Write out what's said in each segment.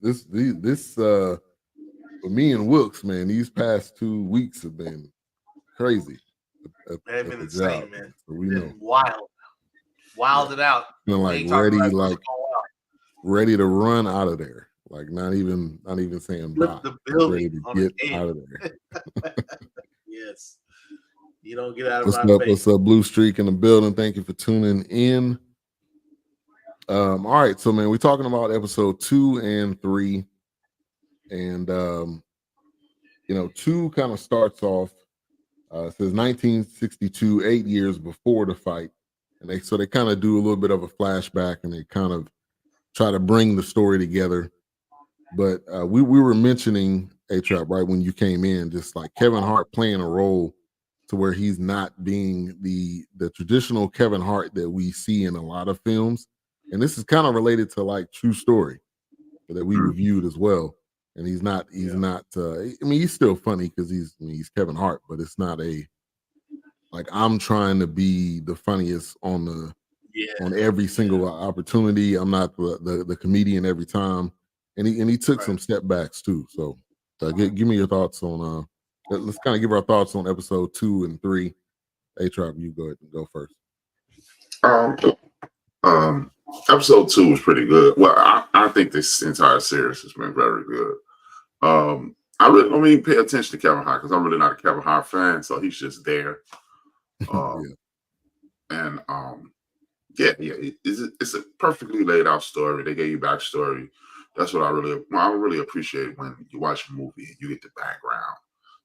this for me and Wilkes, man, these past 2 weeks have been crazy They've at been the job, insane, man. so we Been know. Yeah, wilded out. feeling We like ain't talking about what's like going on. ready to run out of there. Like not even saying Flip bye. the Just ready building to on get its head. out of there. Yes. You don't get out of my face. What's up, Blue Streak in the building? Thank you for tuning in. All right, so man, we're talking about episode 2 and 3, and 2 kind of starts off. It says 1962, 8 years before the fight, and they kind of do a little bit of a flashback, and they kind of try to bring the story together. But we were mentioning A-Trap right when you came in, just like Kevin Hart playing a role to where he's not being the traditional Kevin Hart that we see in a lot of films. And this is kind of related to like True Story that we reviewed as well. And he's not I mean, he's still funny because he's Kevin Hart, but it's not like I'm trying to be the funniest on every single opportunity. I'm not the comedian every time. And he took some step backs too. So give me your thoughts on let's kind of give our thoughts on episode 2 and 3. A-Trap, you go ahead and go first. Episode 2 was pretty good. Well, I think this entire series has been very good. I really don't even pay attention to Kevin Hart because I'm really not a Kevin Hart fan, so he's just there. And it's a perfectly laid out story. They gave you backstory. That's what I really appreciate when you watch a movie and you get the background,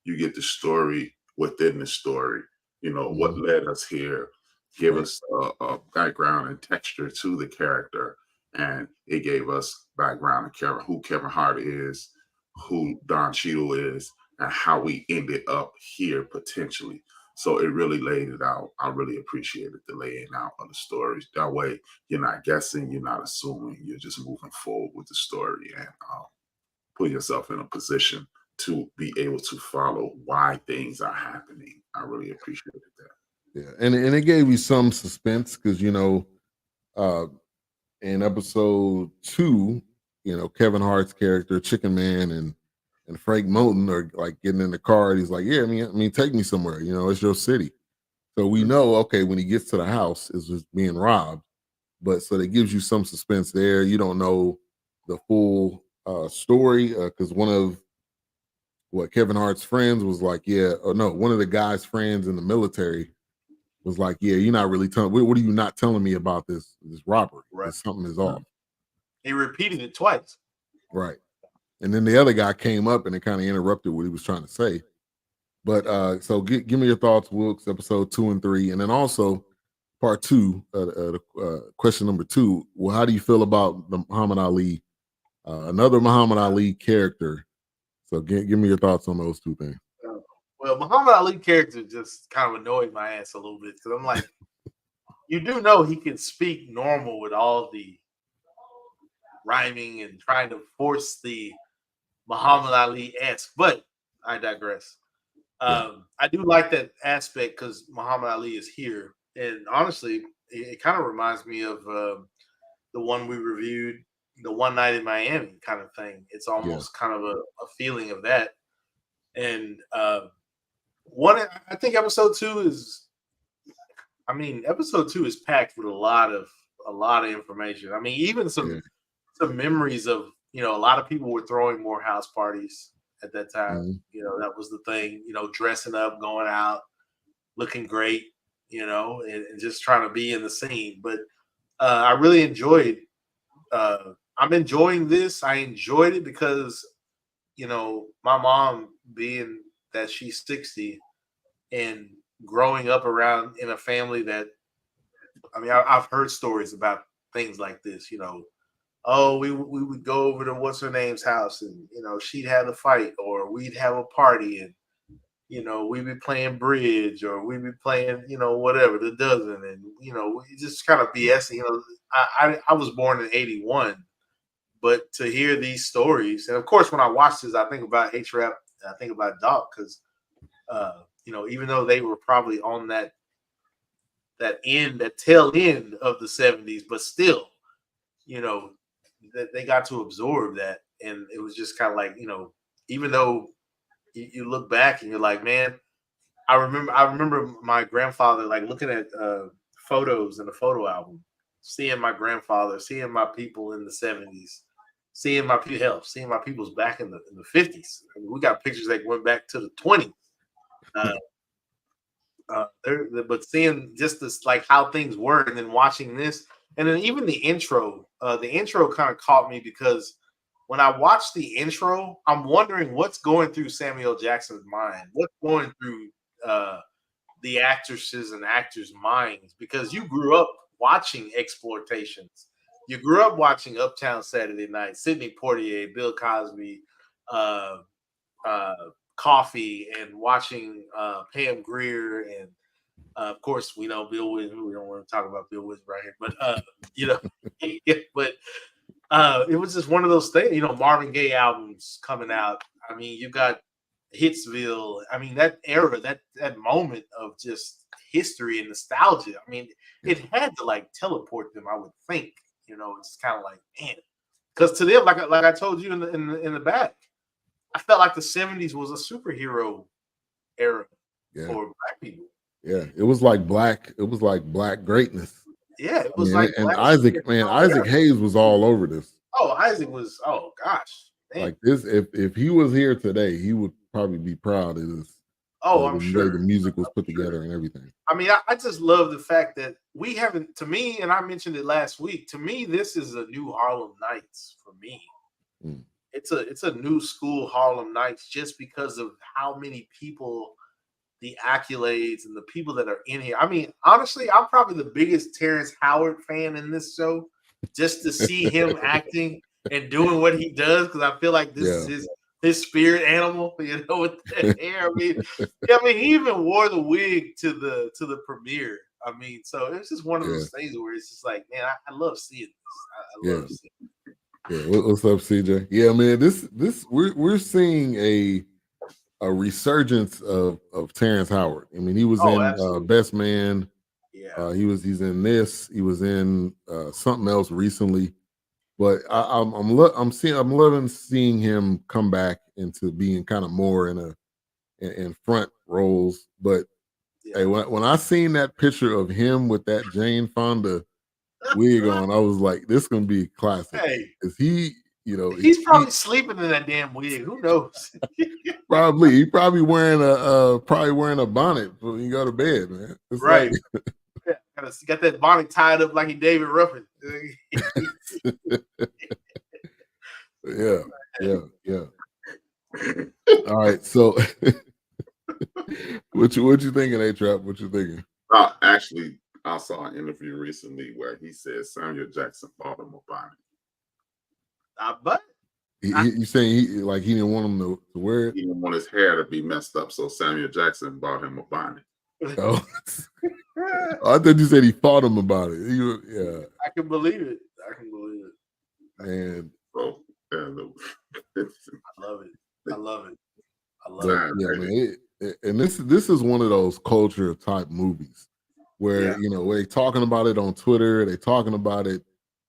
you get the story within the story. What led us here, give us a background and texture to the character, and it gave us background on who Kevin Hart is, who Don Cheadle is, and how we ended up here potentially. So it really laid it out. I really appreciated the laying out of the stories. That way, you're not guessing, you're not assuming, you're just moving forward with the story and put yourself in a position to be able to follow why things are happening. I really appreciated that. Yeah, and it gave you some suspense because in episode 2, Kevin Hart's character, Chicken Man, and Frank Moten are like getting in the car, and he's like, "Yeah, I mean, take me somewhere. It's your city." So we know, okay, when he gets to the house, it's just being robbed. But so that gives you some suspense there. You don't know the full story because one of what Kevin Hart's friends was like, one of the guy's friends in the military was like, "Yeah, you're not really telling. What are you not telling me about this robbery? Right. Something is off." He repeated it twice. Right. And then the other guy came up and it kind of interrupted what he was trying to say. But so give me your thoughts, Wilkes, episode 2 and 3, and then also part 2, question number 2. Well, how do you feel about the Muhammad Ali, another Muhammad Ali character? So give me your thoughts on those 2 things. Well, Muhammad Ali character just kind of annoyed my ass a little bit because I'm like, you do know he can speak normal with all the rhyming and trying to force the Muhammad Ali-esque, but I digress. I do like that aspect because Muhammad Ali is here, and honestly, it kind of reminds me of the one we reviewed, the One Night in Miami kind of thing. It's almost kind of a feeling of that. And I think episode 2 is, episode 2 is packed with a lot of information. I mean, even some memories of, a lot of people were throwing more house parties at that time. That was the thing, dressing up, going out, looking great, and just trying to be in the scene. But I really enjoyed, I'm enjoying this. I enjoyed it because, my mom, being that she's 60 and growing up around in a family that, I've heard stories about things like this, oh, we would go over to what's her name's house and, she'd have a fight or we'd have a party and, we'd be playing bridge or we'd be playing, whatever, the dozen. And, we just kind of BS. I was born in 81, but to hear these stories, and of course, when I watch this, I think about A-Trap, I think about Doc because, even though they were probably on that tail end of the 70s, but still, they got to absorb that and it was just kind of like, even though you look back and you're like, man, I remember my grandfather like looking at photos in a photo album, seeing my grandfather, seeing my people in the 70s, seeing my seeing my peoples back in the 50s. I mean, we got pictures that went back to the 20s. But seeing just this, like how things were, and then watching this, and then even the intro kind of caught me because when I watched the intro, I'm wondering what's going through Samuel Jackson's mind, what's going through the actresses and actors' minds, because you grew up watching exploitations, you grew up watching Uptown Saturday Night, Sidney Poitier, Bill Cosby, Coffee, and watching Pam Grier, and of course we know Bill Withers. We don't want to talk about Bill Withers right here, but but it was just one of those things. Marvin Gaye albums coming out. I mean, you got Hitsville. I mean, that era, that moment of just history and nostalgia. I mean, it had to like teleport them, I would think. It's kind of like, man, because to them, like I told you in the back, I felt like the 70s was a superhero era for Black people. Yeah, it was like black greatness. Yeah, it was Isaac Hayes was all over this. Oh, Isaac was, oh gosh. Man. Like this, if he was here today, he would probably be proud of this. Oh, I'm sure the music was put together and everything. I mean, I just love the fact that we haven't, to me, and I mentioned it last week, to me, this is a new Harlem Nights for me. It's a new school Harlem Nights just because of how many people, the accolades, and the people that are in here. I mean, honestly, I'm probably the biggest Terrence Howard fan in this show, just to see him acting and doing what he does, because I feel like this is his spirit animal, with the hair. I mean, he even wore the wig to the premiere. I mean, so it's just one of those things where it's just like, man, I love seeing this. I love seeing it. Yeah, what's up, CJ? Yeah, man, this we're seeing a resurgence of Terrence Howard. I mean, he was in Best Man. Yeah, he's in this. He was in something else recently. But I'm loving seeing him come back into being kind of more in front roles. But hey, when I seen that picture of him with that Jane Fonda wig on, I was like, this is gonna be classic. Hey, is he? He's probably sleeping in that damn wig. Who knows? He probably wearing a bonnet when you go to bed, man. It's right. Got that bonnet tied up like he David Ruffin. Yeah. All right, so what you thinking, A-Trap? What you thinking? Actually, I saw an interview recently where he said Samuel Jackson bought him a bonnet. But you saying he didn't want him to wear it? He didn't want his hair to be messed up, so Samuel Jackson bought him a bonnet. Oh. I thought you said he fought him about it. I can believe it. And I love it. Yeah, man. And this is one of those culture type movies where where they talking about it on Twitter, they talking about it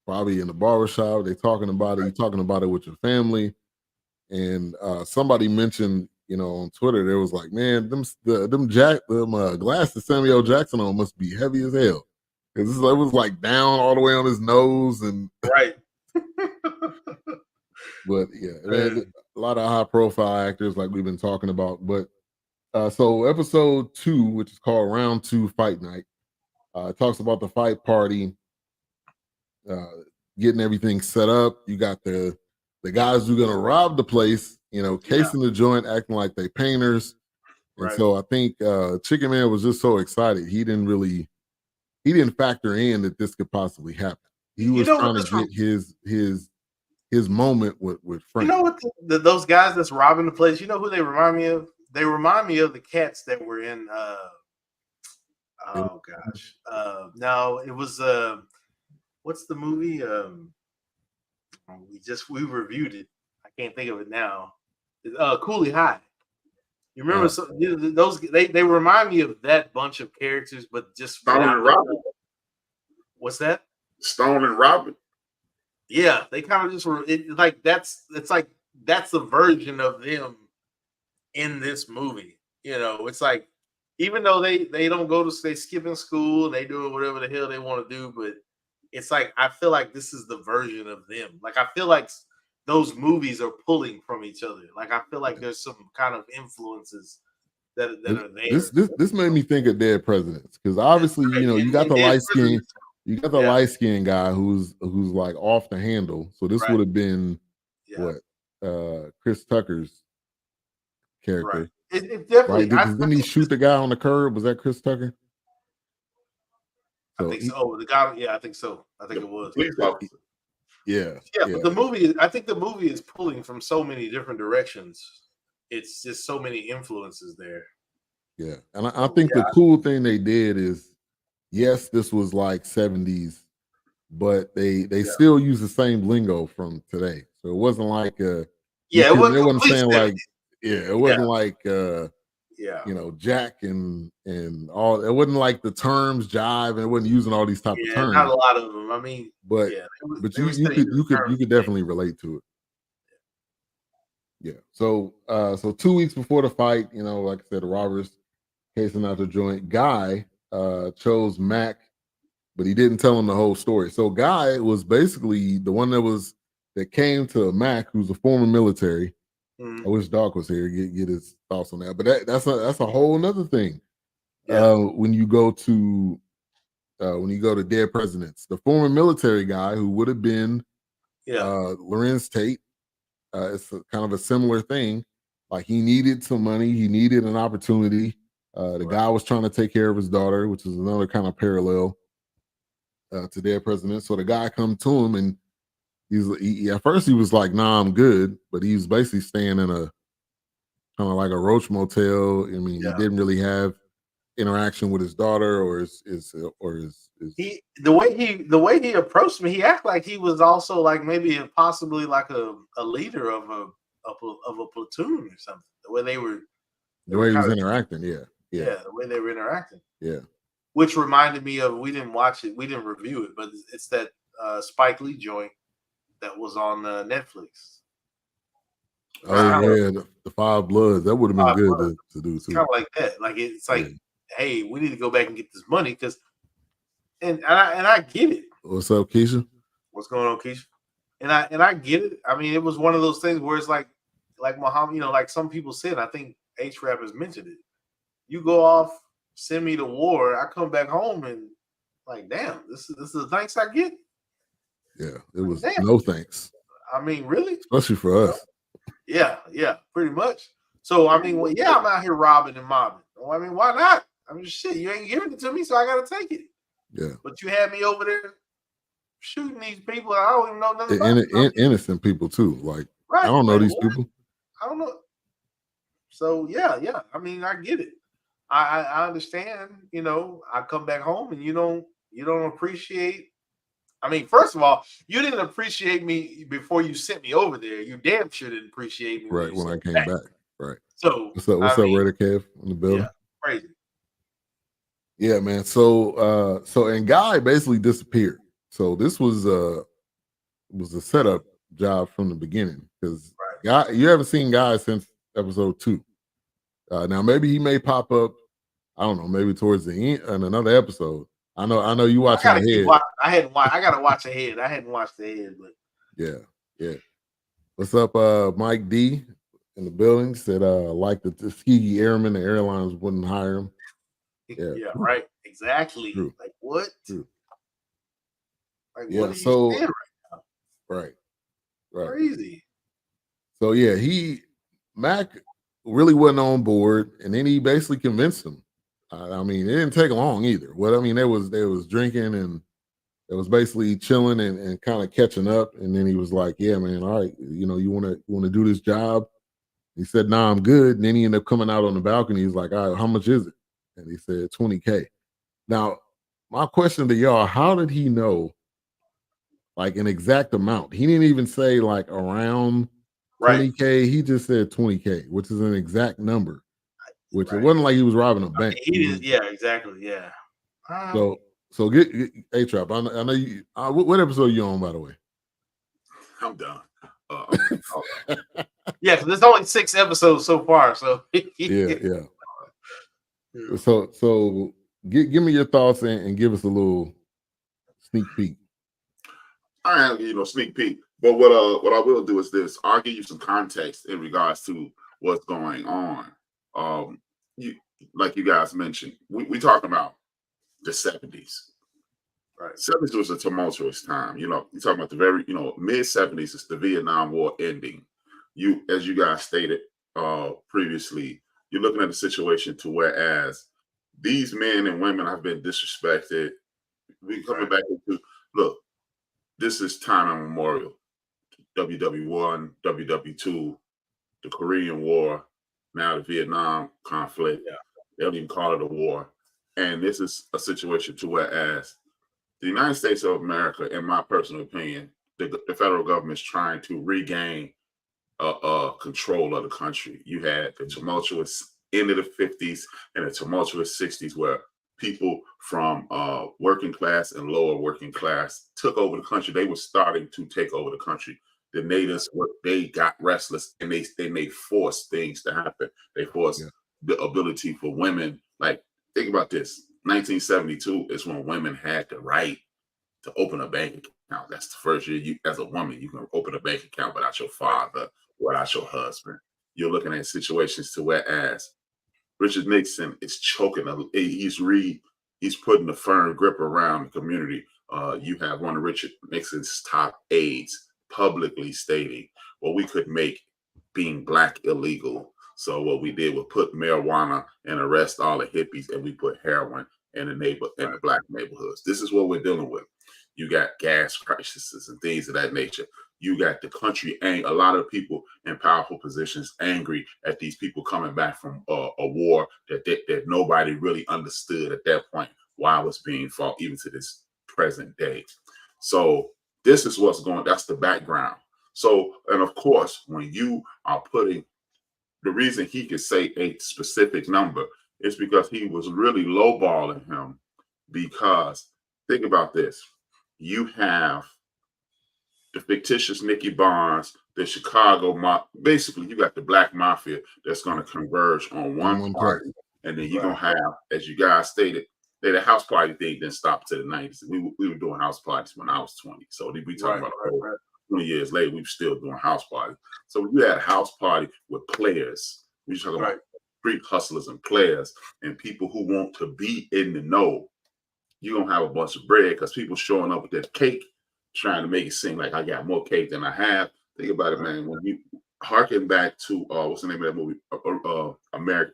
probably in the barbershop, they talking about it, you talking about it with your family. And somebody mentioned, on Twitter, there was like, man, them glasses Samuel Jackson on must be heavy as hell. Because it was like down all the way on his nose and right. But man, a lot of high profile actors like we've been talking about. But so episode 2, which is called Round 2 Fight Night, talks about the fight party, getting everything set up. You got the guys who are gonna rob the place, casing the joint, acting like they painters. And so I think Chicken Man was just so excited. He didn't factor in that this could possibly happen. He was trying to get his moment with Frank. What those guys that's robbing the place, you know who they remind me of? They remind me of the cats that were in oh gosh. No, it was what's the movie? We reviewed it. I can't think of it now. Cooley High. You remember those? They remind me of that bunch of characters, but just Stone and Robin. What's that? Stone and Robin. Yeah, they kind of just were like it's like that's the version of them in this movie. It's like even though they don't go to they skip in school, they doing whatever the hell they want to do, but it's like I feel like this is the version of them. Like I feel like those movies are pulling from each other. Like I feel like there's some kind of influences that are there. This made me think of Dead Presidents, because obviously, Right. you got And the Dead light skin, Presidents, you got the yeah, light skin guy who's like off the handle. So this right, would have been yeah, what Chris Tucker's right. character, It right? definitely. I Because didn't he think shoot the guy on the curb? Was that Chris Tucker? I So think so. Oh, the guy. Yeah, I think so. I think it was. Police officer. yeah, Yeah, yeah, but the movie. I think the movie is pulling from so many different directions. It's just so many influences there. yeah. And I So think the yeah, cool thing they did is, yes, this was like 70s, but they yeah, still use the same lingo from today. So it wasn't like yeah. It wasn't they wasn't complete saying like, 70s. yeah, it Yeah, wasn't like yeah, Jack and all. It wasn't like the terms jive, and it wasn't using all these type of yeah. Not terms. a lot of them. I mean, But yeah, but they you were you saying could the you could you terms. could definitely relate to it. Yeah. So 2 weeks before the fight, like I said, the robbers casing out the joint. Guy chose Mac, but he didn't tell him the whole story. So Guy was basically the one that came to Mac, who's a former military. I Mhm. wish Doc was here, get his thoughts on that. But that's a whole nother thing. Yeah, When you go to Dead Presidents, the former military guy who would have been yeah, Lorenz Tate, it's kind of a similar thing. Like he needed some money, he needed an opportunity. The right. guy was trying to take care of his daughter, which is another kind of parallel to Dead Presidents. So the guy come to him, and at first he was like, "Nah, I'm good," but he was basically staying in a kind of like a roach motel. I mean, he Yeah. didn't really have interaction with his daughter or his The way he approached me, he acted like he was also like maybe possibly like a leader of a platoon or something. The way they the were way he kind was of interacting. Yeah, yeah, yeah, the way they were interacting, yeah. which reminded me of we didn't watch it, we didn't review it, but it's that Spike Lee joint that was on Netflix. It's Oh kind of yeah, the Five Bloods. That would have been good to do it's kind too. of like that. Like it's Yeah. like, hey, we need to go back and get this money because and I get it. What's up, Keisha? What's going on, Keisha? And I get it. I mean, it was one of those things where it's like Muhammad, like some people said. I think H rappers mentioned it. You go off, send me to war. I come back home and like, damn, this is the thanks I get. Yeah, it was Damn, no thanks, I mean, really? especially for us. Yeah, pretty much. So I mean, well, yeah, I'm out here robbing and mobbing. Well, I mean, why not? I mean, shit, you ain't giving it to me, so I gotta take it. Yeah, But you had me over there shooting these people. I don't even know nothing about. innocent people too. Like I Right? don't know Like these what? people. I don't know. So yeah. I mean, I get it. I understand. I come back home and you don't appreciate. I mean, first of all, you didn't appreciate me before you sent me over there. You damn sure didn't appreciate me when Right you when I sent me came back. back. Right. So What's I up, mean, Raider Kev in the yeah, building? crazy. Yeah, man. So and Guy basically disappeared. So this was a setup job from the beginning, because Right. Guy, you haven't seen Guy since episode 2. Now maybe he may pop up. I don't know. Maybe towards the end in another episode. I know you I watching gotta keep ahead. watching. I hadn't watched. I gotta watch ahead. I hadn't watched ahead, but Yeah, yeah. What's up, Mike D in the building? Said like the Tuskegee Airmen, the airlines wouldn't hire him. Yeah, yeah, true, right. Exactly. true, Like what? true. Like what Yeah, are you so saying? right, right. Crazy. So yeah, Mac really wasn't on board, and then he basically convinced him. I mean, it didn't take long either. Well, I mean, they was drinking, and it was basically chilling and kind of catching up. And then he was like, "Yeah, man, all right, you want to do this job?" He said, "Nah, I'm good." And then he ended up coming out on the balcony. He's like, "All right, how much is it?" And he said, "20K." Now, my question to y'all: how did he know like an exact amount? He didn't even say like around Right. 20K. He just said 20K, which is an exact number. Which it Right. wasn't like he was robbing a bank. He did. Yeah. Exactly. Yeah. So get A-Trap. I know you. What episode are you on, by the way? I'm done. Yeah, because there's only 6 episodes so far. So yeah. So give me your thoughts and give us a little sneak peek. I ain't give you no sneak peek, but what I will do is this: I'll give you some context in regards to what's going on. You like you guys mentioned, we talking about the 70s. Right. 70s was a tumultuous time. You know, you're talking about the very, mid 70s is the Vietnam War ending. As you guys stated previously, you're looking at a situation to whereas these men and women have been disrespected. We coming back into look, this is time immemorial. WW1, WW2, the Korean War, now the Vietnam conflict. Yeah. They don't even call it a war. And this is a situation to whereas the United States of America, in my personal opinion, the federal government is trying to regain control of the country. You had the tumultuous end of the 50s and the tumultuous 60s where people from working class and lower working class took over the country. They were starting to take over the country. The natives, they got restless and they forced things to happen. They forced the ability for women. Like, think about this. 1972 is when women had the right to open a bank account. That's the first year as a woman, you can open a bank account without your father, without your husband. You're looking at situations to whereas Richard Nixon is choking. He's putting a firm grip around the community. You have one of Richard Nixon's top aides publicly stating, well, we could make being black illegal. So what we did was put marijuana and arrest all the hippies, and we put heroin in the black neighborhoods. This is what we're dealing with. You got gas crises and things of that nature. You got the country, a lot of people in powerful positions angry at these people coming back from a war that nobody really understood at that point why it was being fought, even to this present day. So this is what's going. That's the background. So, and of course, when you are putting, the reason he could say a specific number is because he was really lowballing him. Because think about this: you have the fictitious Nicky Barnes, the Chicago basically you got the black mafia that's going to converge on one party, and then you're going to have, as you guys stated, that the house party thing didn't stop to the 90s. We were doing house parties when I was 20. So we talking about 20 years later, we were still doing house parties. So when you had a house party with players, we talking about street hustlers and players and people who want to be in the know, you're going to have a bunch of bread because people showing up with that cake, trying to make it seem like I got more cake than I have. Think about it, man. When you harken back to what's the name of that movie?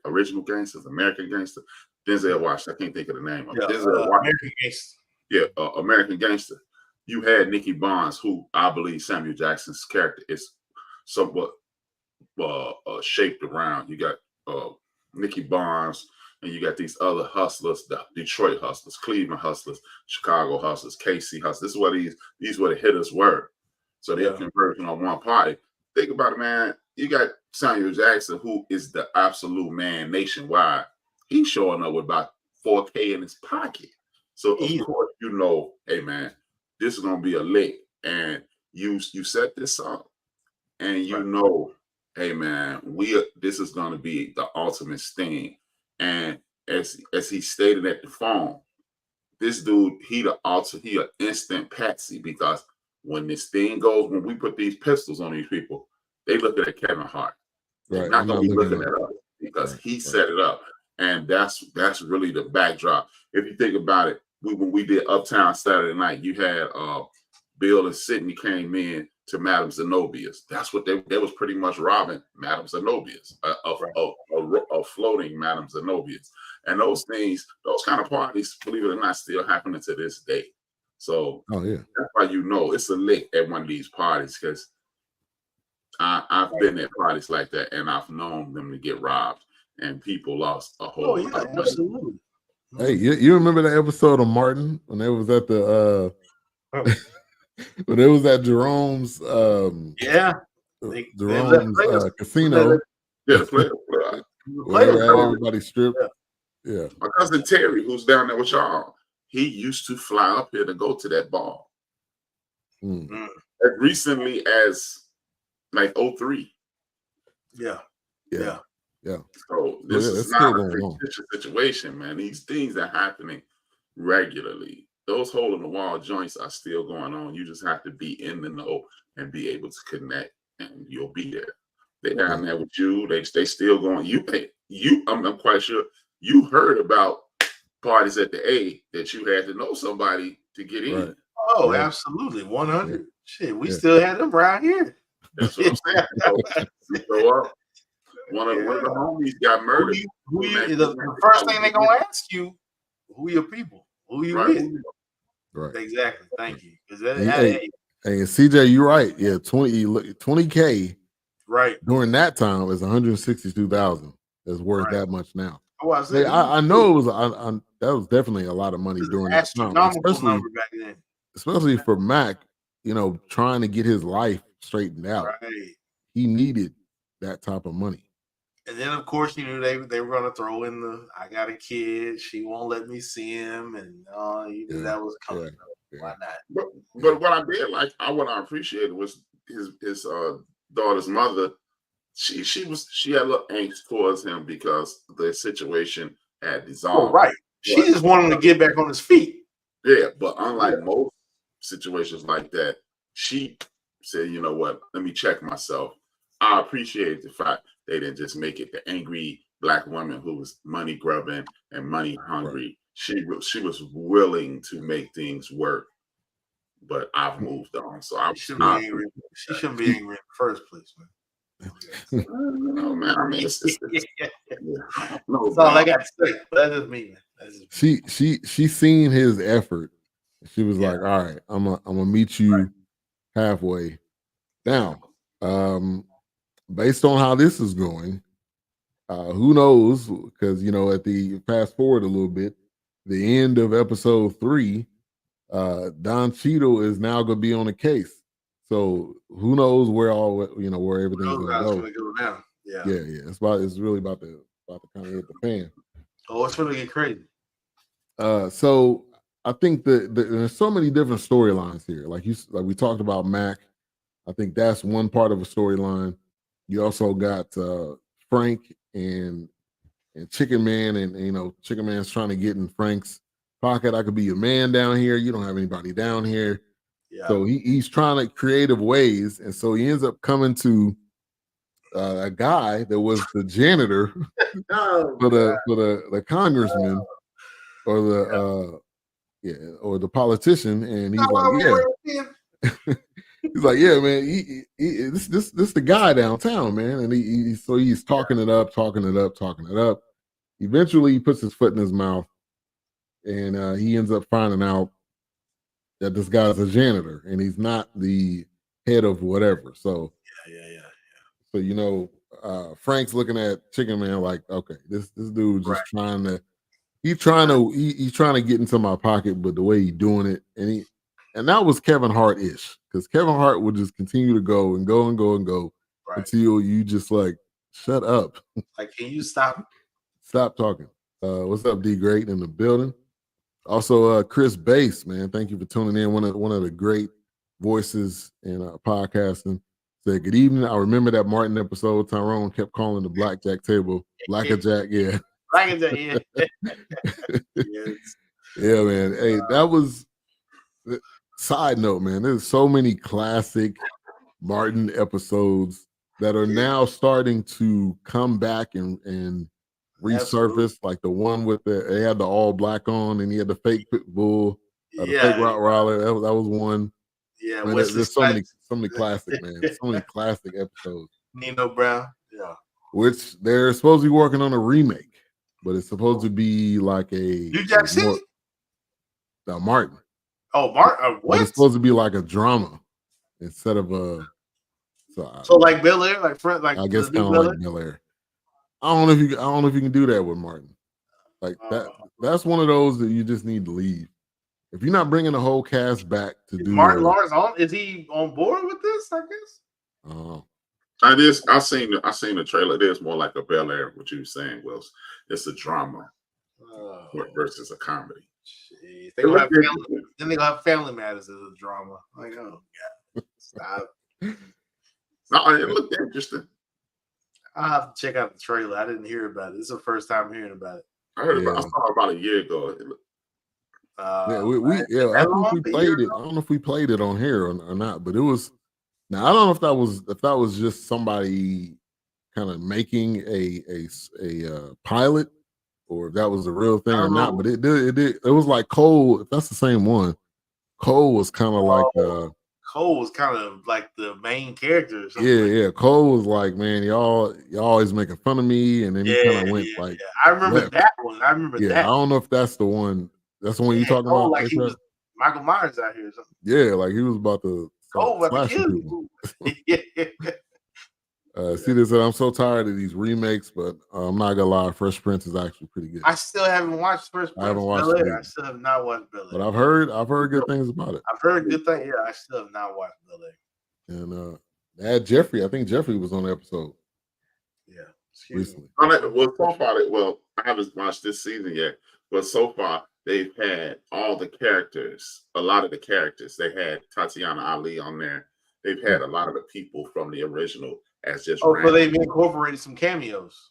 Original Gangsters, American Gangster. Denzel Washington. I can't think of the name of it. American Gangster. Yeah, American Gangster. You had Nicky Barnes, who I believe Samuel Jackson's character is somewhat shaped around. You got Nicky Barnes, and you got these other hustlers, the Detroit hustlers, Cleveland hustlers, Chicago hustlers, KC hustlers. This is what these were the hitters were. So they're converging on one party. Think about it, man. You got Samuel Jackson, who is the absolute man nationwide. He's showing up with about 4K in his pocket. So of course, hey man, this is gonna be a lick. And you set this up, and hey man, this is gonna be the ultimate sting. And as he stated at the phone, this dude, he an instant patsy, because when this thing goes, when we put these pistols on these people, they look at Kevin Hart. They're not gonna be looking at us because he set it up. And that's really the backdrop. If you think about it, when we did Uptown Saturday Night, you had Bill and Sidney came in to Madame Zenobia's. That's what they was pretty much robbing Madame Zenobia's, a floating Madame Zenobia's. And those things, those kind of parties, believe it or not, still happening to this day. So that's why it's a lick at one of these parties, because I've been at parties like that, and I've known them to get robbed, and people lost a whole lot of money. Absolutely. Hey, you remember the episode of Martin when they was at the when it was at Jerome's Jerome's casino? Yeah, everybody stripped. Yeah. My cousin Terry, who's down there with y'all, he used to fly up here to go to that ball. as recently as like 03. Yeah. Yeah. So this is it's not still a going on. fictitious situation, man. These things are happening regularly. Those hole in the wall joints are still going on. You just have to be in the know and be able to connect, and you'll be there. They're down there with you. They still going. I'm quite sure you heard about parties at the A that you had to know somebody to get in. Right. Oh, Right. absolutely, 100. Yeah. Shit, we still had them right here. That's what I'm saying. You go up. One of the homies got murdered. The first thing they're gonna ask you, who your people? Who you with? Right. Exactly. Thank you. Hey, CJ, you're right. Yeah, 20K. Right. During that time, is 162,000. It's worth that much now. Oh, I know it was. That was definitely a lot of money during that time, number back then. Especially for Mac. Trying to get his life straightened out. Right. He needed that type of money. And then, of course, you knew they were going to throw in the "I got a kid, she won't let me see him," and you knew that was coming. Why not? But what I did what I appreciated was his daughter's mother. She had a little angst towards him because the situation had dissolved. Oh, right. She just wanted him to get back on his feet. Yeah, but unlike most situations like that, she said, "You know what? Let me check myself." I appreciate the fact they didn't just make it the angry Black woman who was money grubbing and money hungry. Right. She was willing to make things work. But I've moved on, so I shouldn't be angry. She shouldn't be angry in the first place, man. No, man. I mean, it's no, that's all I got to say. That is me, man. She seen his effort. She was like, "All right, I'm gonna meet you halfway." Now, based on how this is going, who knows? Because at the fast forward a little bit, the end of episode 3, Don Cheadle is now going to be on the case. So who knows where where everything's going to go now? Yeah. It's really about to kind of hit the fan. Oh, it's going to get crazy. So I think that there's so many different storylines here. Like we talked about Mac. I think that's one part of a storyline. You also got Frank and Chicken Man, and Chicken Man's trying to get in Frank's pocket. I could be your man down here. You don't have anybody down here. Yeah. So he's trying to creative ways, and so he ends up coming to a guy that was the janitor for the congressman or the politician, and he's like, he's like, yeah, man, this the guy downtown, man, and he's talking it up. Eventually, he puts his foot in his mouth, and he ends up finding out that this guy's a janitor, and he's not the head of whatever. So, So Frank's looking at Chicken Man like, okay, this dude just trying to get into my pocket, but the way he's doing it, and that was Kevin Hart-ish, because Kevin Hart would just continue to go and go and go and go until you just like, shut up. Like, can you stop? Stop talking. What's up, D Great in the building? Also, Chris Bass, man, thank you for tuning in. One of the great voices in podcasting. Said, good evening. I remember that Martin episode. Tyrone kept calling the blackjack table Black-a-Jack. Yeah. Black-a-Jack, yeah. Yes. Yeah, man. Hey, that was side note, man. There's so many classic Martin episodes that are now starting to come back and resurface. Like the one with they had the all black on, and he had the fake pit bull, the fake Rottweiler. That was one. Yeah, man, there's so many classic, man. So many classic episodes. Nino Brown, yeah. Which they're supposed to be working on a remake, but it's supposed to be like a New Jack City. Martin. Oh, Martin. What? But it's supposed to be like a drama instead of a. So like Bel Air, like I guess kind of like Bel Air. I don't know if you can do that with Martin. Like that. That's one of those that you just need to leave. If you're not bringing the whole cast back to do Martin Lawrence on, is he on board with this? I guess. I seen the trailer. It is more like a Bel Air. What you were saying, Wills. It's a drama versus a comedy. Then they gonna have Family Matters as a drama. Like, oh god. Stop. No, it looked interesting. I'll have to check out the trailer. I didn't hear about it. This is the first time hearing about it. I saw it about a year ago. I think we played it. I don't know if we played it on here or not, but it was. Now I don't know if that was just somebody kind of making a pilot, or if that was a real thing or not. But it was like Cole. If that's the same one, Cole was kind of like Cole was kind of like the main character. Or something yeah. Cole was like, man, y'all always making fun of me, and then he kind of went like. I remember that one. I remember that. I don't know if that's the one. That's the one you talking about. Like he was Michael Myers out here or something. Yeah, like he was about to slash people. See this? I'm so tired of these remakes, but I'm not gonna lie, Fresh Prince is actually pretty good. I still haven't watched Fresh Prince. I haven't watched it. I still have not watched Bel Air. But I've heard good things about it. I've heard good things. Yeah, I still have not watched Bel Air. And they had Jeffrey. I think Jeffrey was on the episode. Yeah, recently. Well, so far, I haven't watched this season yet, but so far they've had all the characters. A lot of the characters. They had Tatiana Ali on there. They've had a lot of the people from the original as just. Oh, but they've incorporated some cameos.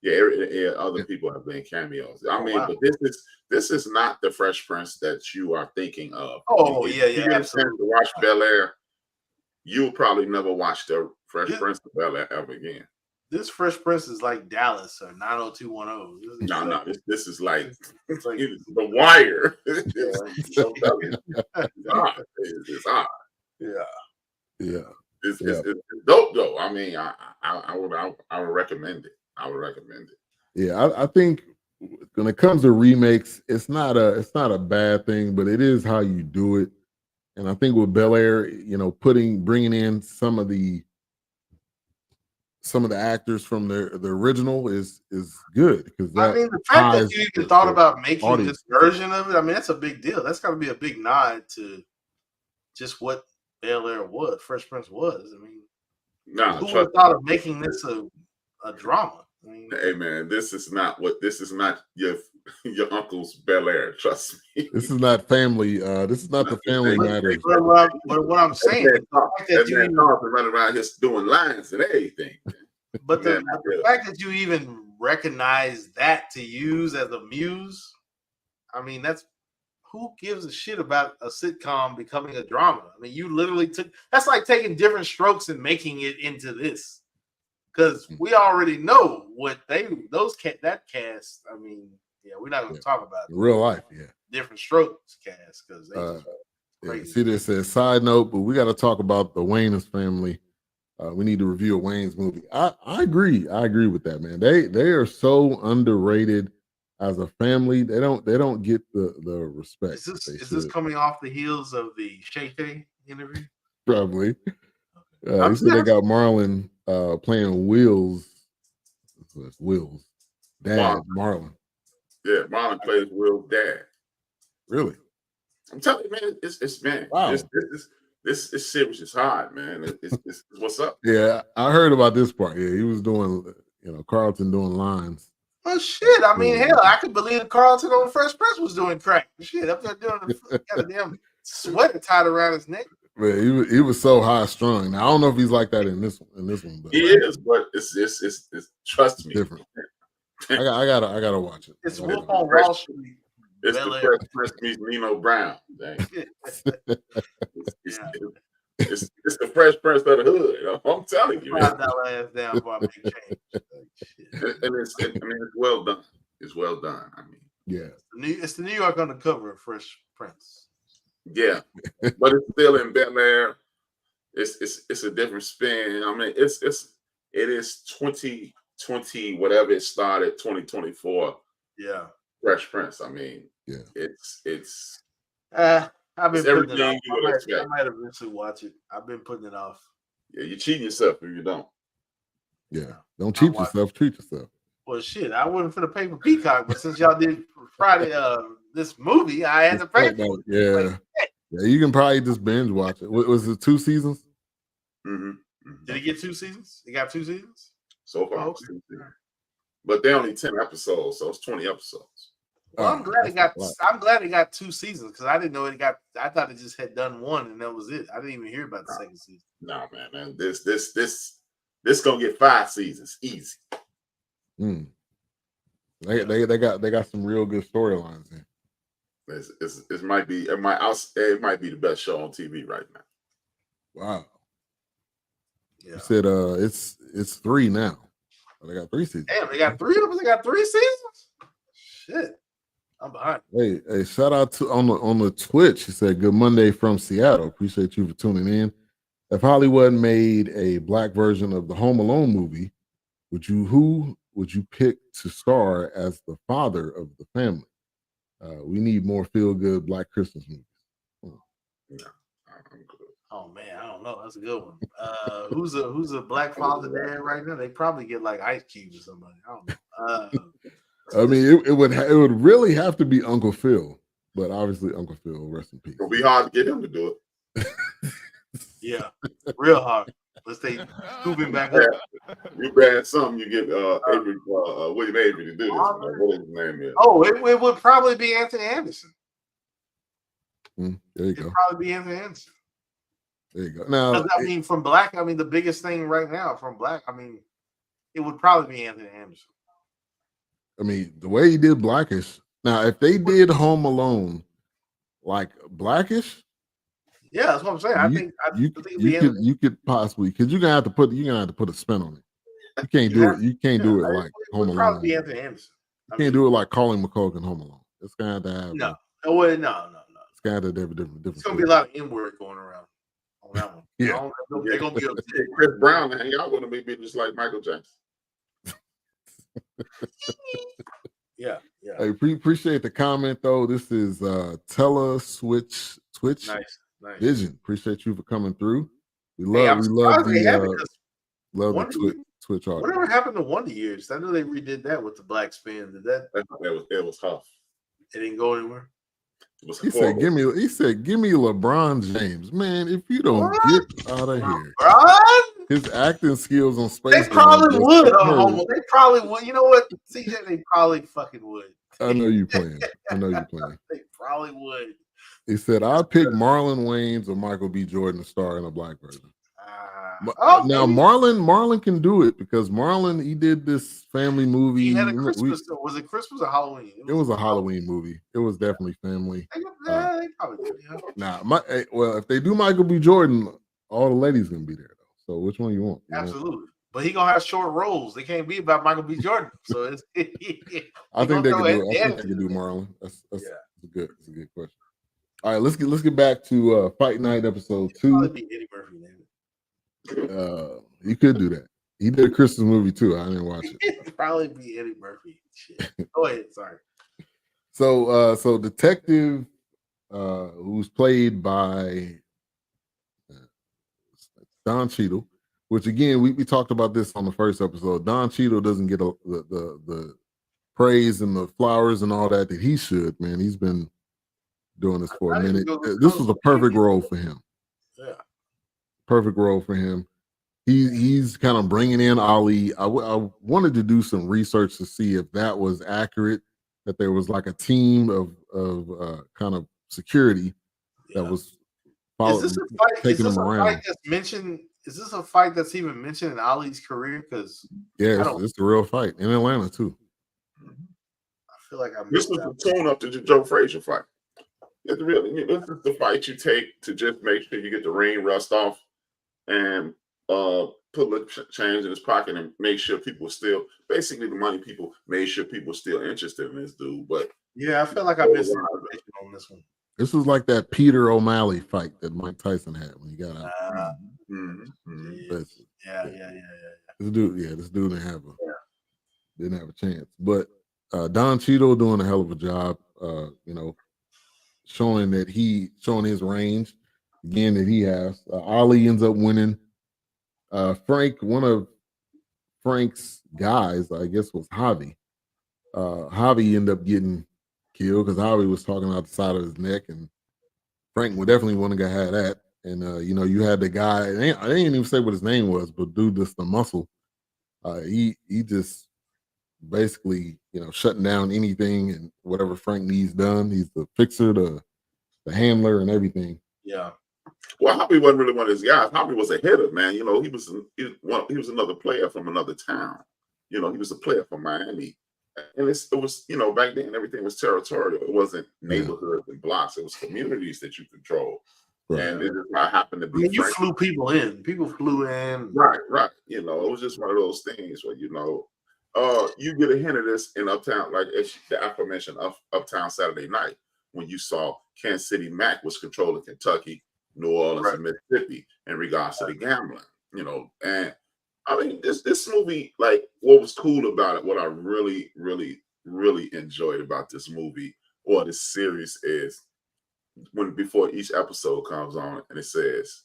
Yeah, other people have been cameos. I mean, but this is not the Fresh Prince that you are thinking of. Oh, if you get a chance to watch Bel Air, you'll probably never watch the Fresh Prince of Bel Air ever again. This Fresh Prince is like Dallas or 90210. No, this is like The Wire. It's odd. Yeah. It's dope though. I mean, I would recommend it. I would recommend it. Yeah, I think when it comes to remakes, it's not a bad thing, but it is how you do it. And I think with Bel Air, bringing in some of the actors from the original is good, because I mean, the fact that you even thought about making this version of it, I mean, that's a big deal. That's got to be a big nod to just what Bel Air was, Fresh Prince was. I mean, who would have thought of making this a drama? I mean, hey man, this is not your uncle's Bel Air. Trust me. This is not family. This is not the Family Matters. What I'm saying is the fact that you running around here doing lines and everything. But the fact that you even recognize that to use as a muse, I mean, who gives a shit about a sitcom becoming a drama? I mean, you literally that's like taking different strokes and making it into this. Because we already know what that cast. I mean, we're not going to talk about real life. Yeah, different strokes cast because see, this says side note, but we got to talk about the Wayans family. We need to review a Wayans movie. I agree. I agree with that, man. They are so underrated as a family. They don't get the respect. Is this coming off the heels of the Shay interview? Probably. You said they got Marlon playing Will's dad, Marlon. Yeah, Marlon plays Will's dad. Really? I'm telling you, man, it's man. Wow. This is serious. It's hard, man. It's what's up. Yeah, I heard about this part. Yeah, he was doing, Carlton doing lines. Oh shit! I mean, hell, I could believe Carlton on Fresh Prince was doing crack. Shit, up there doing the goddamn sweater tied around his neck. Man, he was so high strung. Now I don't know if he's like that in this one, but he is. But it's trust me, different. I gotta watch it. It's Wolf on Wall Street. It's the Fresh Prince meets Nino Brown. It's the Fresh Prince of the hood. I'm telling you. That ass down before I make change. And it's well done. It's well done. I mean, yeah. It's the New York undercover of Fresh Prince. Yeah, but it's still in Bel Air. It's a different spin. I mean, it is 2020, whatever it started, 2024. Yeah, Fresh Prince. I mean, yeah, it's. I've been putting it off. I might eventually watch it. I've been putting it off. Yeah, you're cheating yourself if you don't. Yeah, don't cheat yourself. Treat yourself. Well, shit, I wasn't for the pay for Peacock, but since y'all did Friday, this movie, I had to pay for it. Yeah, yeah, you can probably just binge watch it. Was it 2 seasons? Mm-hmm. Did he get 2 seasons? He got 2 seasons so far. Okay. But they're only 10 episodes, so it's 20 episodes. Well, I'm glad it got. That's I'm glad it got 2 seasons because I didn't know it got. I thought it just had done 1 and that was it. I didn't even hear about the second season. Nah, man, this gonna get 5 seasons easy. They got some real good storylines in. It might be the best show on TV right now. Wow. Yeah. You said it's 3 now. They got 3 seasons. Damn, they got 3 of them. They got 3 seasons. Shit, I'm behind. Hey, shout out to on the Twitch. He said, "Good Monday from Seattle. Appreciate you for tuning in. If Hollywood made a black version of the Home Alone movie, who would you pick to star as the father of the family? We need more feel-good Black Christmas movies." Oh man, I don't know. That's a good one. Who's a black father dad right now? They probably get like Ice Cube or somebody. I don't know. I mean, it would really have to be Uncle Phil, but obviously Uncle Phil, rest in peace. It'll be hard to get him to do it. Yeah, real hard. Let's say scoop him back up. You grab something, you get William Avery to do this. What his name is? Oh, it would probably be Anthony Anderson. There you go. It'd probably be Anthony Anderson. There you go. Now, I mean, from Black, I mean, the biggest thing right now from Black, I mean, it would probably be Anthony Anderson. I mean, the way he did Blackish. Now, if they did Home Alone like Blackish, yeah, that's what I'm saying. I think you could possibly, because you're gonna have to put a spin on it. You can't do it. You can't do it like Home Alone. Probably be Anthony Anderson. You can't do it like Colin McCullough in Home Alone. It's gonna have to have no. It's gonna have to have different. It's gonna be a lot of N-word going around on that one. Yeah, they're gonna be upset. Chris Brown, and y'all gonna be just like Michael Jackson. Yeah. I appreciate the comment though. This is Twitch Nice. Vision. Appreciate you for coming through. We love the Twitch audience. Whatever happened to Wonder Years? I know they redid that with the black spin. Did that? It was tough. It didn't go anywhere. He said, "Give me LeBron James, man. If you don't get out of here, his acting skills on Space." They probably would. They probably would. You know what, CJ? They probably fucking would. I know you playing. They probably would. He said, "I'd pick Marlon Wayans or Michael B. Jordan to star in a black version." Now Marlon can do it because Marlon, he did this family movie. He had a Christmas. Was it Christmas or Halloween? It was a Halloween movie. It was definitely family. They probably did. Yeah. If they do Michael B. Jordan, all the ladies gonna be there though. So which one you want? Absolutely. But he gonna have short roles. They can't be about Michael B. Jordan. So it's. I think they can do it. I think they can do Marlon. That's a good question. All right, let's get back to Fight Night episode 2. Probably be Eddie Murphy, man. You could do that. He did a Christmas movie too. I didn't watch it. It'd probably be Eddie Murphy. Shit. Go ahead. Sorry. So detective, who's played by Don Cheadle, which again we talked about this on the first episode. Don Cheadle doesn't get the praise and the flowers and all that he should. Man, he's been doing this for a minute. This was a perfect role for him. Yeah. Perfect role for him. He's kind of bringing in Ali. I wanted to do some research to see if that was accurate, that there was like a team of kind of security that was following, taking him around. Is this a fight that's even mentioned in Ali's career? Because it's a real fight in Atlanta too. I feel like this was the tune up to the Joe Frazier fight. This is the fight you take to just make sure you get the ring rust off and put a little change in his pocket and make sure people still, basically the money people made sure people still interested in this dude. But yeah, I feel like I missed information on this one. This was like that Peter O'Malley fight that Mike Tyson had when he got out. Yeah. This dude didn't have a chance. But Don Cheadle doing a hell of a job, showing his range again that he has. Ali ends up winning. Frank, one of Frank's guys, I guess, was Javi. Javi ended up getting killed because Javi was talking out the side of his neck, and Frank would definitely want to have that. And you had the guy. I didn't even say what his name was, but dude, just the muscle. He just basically, shutting down anything and whatever Frank needs done. He's the fixer, the handler, and everything. Yeah. Well, Hoppy wasn't really one of his guys. Hoppy was a hitter, man. He was another player from another town. He was a player from Miami. And it was, back then everything was territorial. It wasn't neighborhoods and blocks. It was communities that you control. Right. And it just happened to be. You flew people in. People flew in. Right. It was just one of those things where, you get a hint of this in Uptown, like the aforementioned Uptown Saturday Night, when you saw Kansas City Mac was controlling Kentucky, New Orleans, and Mississippi in regards to the gambling, and I mean, this movie, like, what was cool about it, what I really, really, really enjoyed about this movie or this series is before each episode comes on and it says,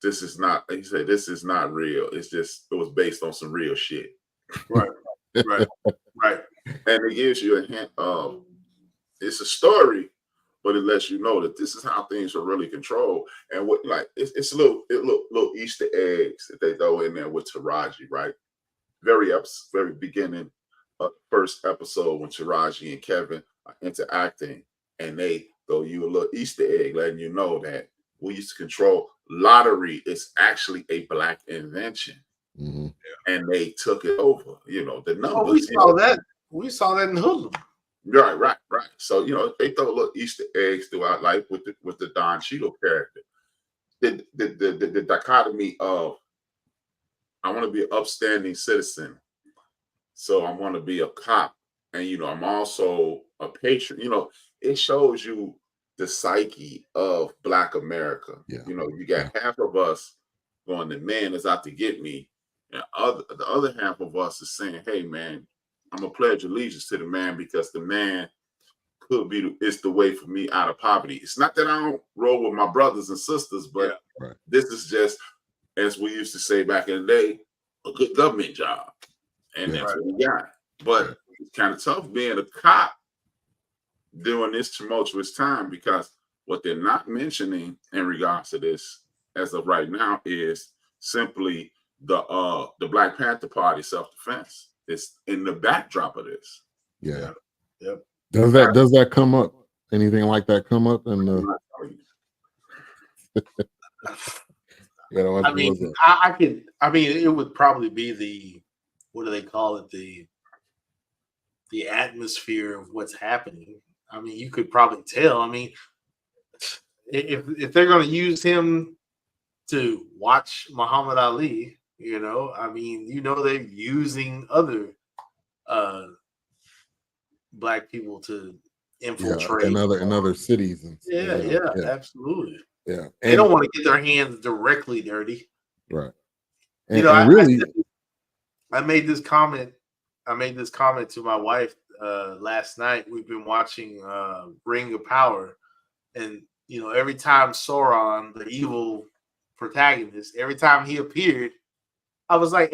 this is not real. It was based on some real shit. Right. And it gives you a hint of, it's a story, but it lets you know that this is how things are really controlled. And what, like, it's little Easter eggs that they throw in there with Taraji, right? Very beginning of first episode when Taraji and Kevin are interacting, and they throw you a little Easter egg letting you know that we used to control lottery is actually a Black invention. Mm-hmm. And they took it over, the numbers. Oh, we saw that. We saw that in Hoodlum. Right. So they throw little Easter eggs throughout life with the Don Cheadle character. The dichotomy of, I want to be an upstanding citizen, so I want to be a cop, and I'm also a patriot. It shows you the psyche of Black America. Yeah. You got half of us going, the man is out to get me, and the other half of us is saying, hey man, I'm gonna pledge allegiance to the man because the man it's the way for me out of poverty. It's not that I don't roll with my brothers and sisters, but this is just, as we used to say back in the day, a good government job. And that's what we got. But it's kind of tough being a cop during this tumultuous time, because what they're not mentioning in regards to this as of right now is simply the Black Panther Party self-defense. It's in the backdrop of this. Yeah. Yep. Does that come up? Anything like that come up in the? I mean, it would probably be what do they call it? The atmosphere of what's happening. I mean, you could probably tell. I mean, if they're going to use him to watch Muhammad Ali, I mean, they're using other Black people to infiltrate in other cities. And absolutely. Yeah, they don't want to get their hands directly dirty, right? I made this comment. To my wife last night. We've been watching Ring of Power, and every time Sauron, the evil protagonist, every time he appeared, I was like,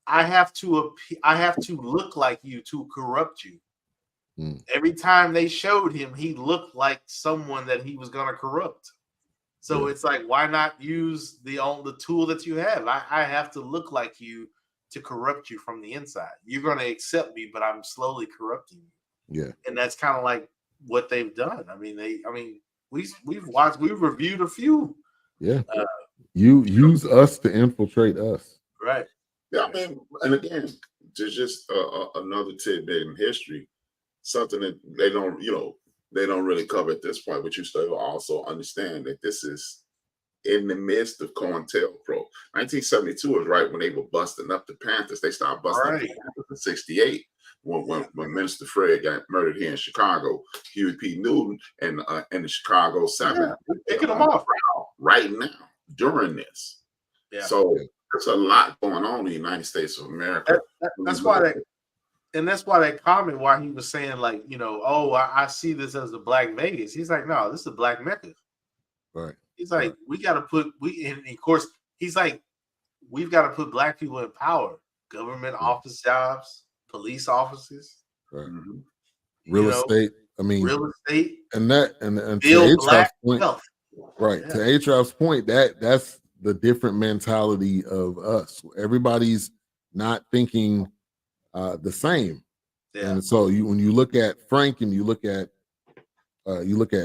I have to look like you to corrupt you. Every time they showed him, he looked like someone that he was going to corrupt. So it's like, why not use the tool that you have? I have to look like you to corrupt you from the inside. You're going to accept me, but I'm slowly corrupting you. Yeah. And that's kind of like what they've done. I mean, we've reviewed a few. Yeah. You use us to infiltrate us. Right. Yeah. I mean, and again, just another tidbit in history, something that they don't really cover at this point, but you still also understand that this is in the midst of COINTELPRO. 1972 is right when they were busting up the Panthers. They started busting up the Panthers in 68 when Minister Fred got murdered here in Chicago. Huey P. Newton and the Chicago 7 picking them off right now during this. Yeah. So there's a lot going on in the United States of America. That's why that comment, why he was saying, like, I see this as a Black Vegas. He's like, no, this is a Black Mecca. Right. He's like, we got to put, and of course, he's like, we've got to put Black people in power, government office jobs, police offices, real estate. I mean, real estate, and to Black point, wealth. Right. Yeah. To Atraf's point, that's the different mentality of us. Everybody's not thinking the same. Yeah. And so when you look at Frank and you look at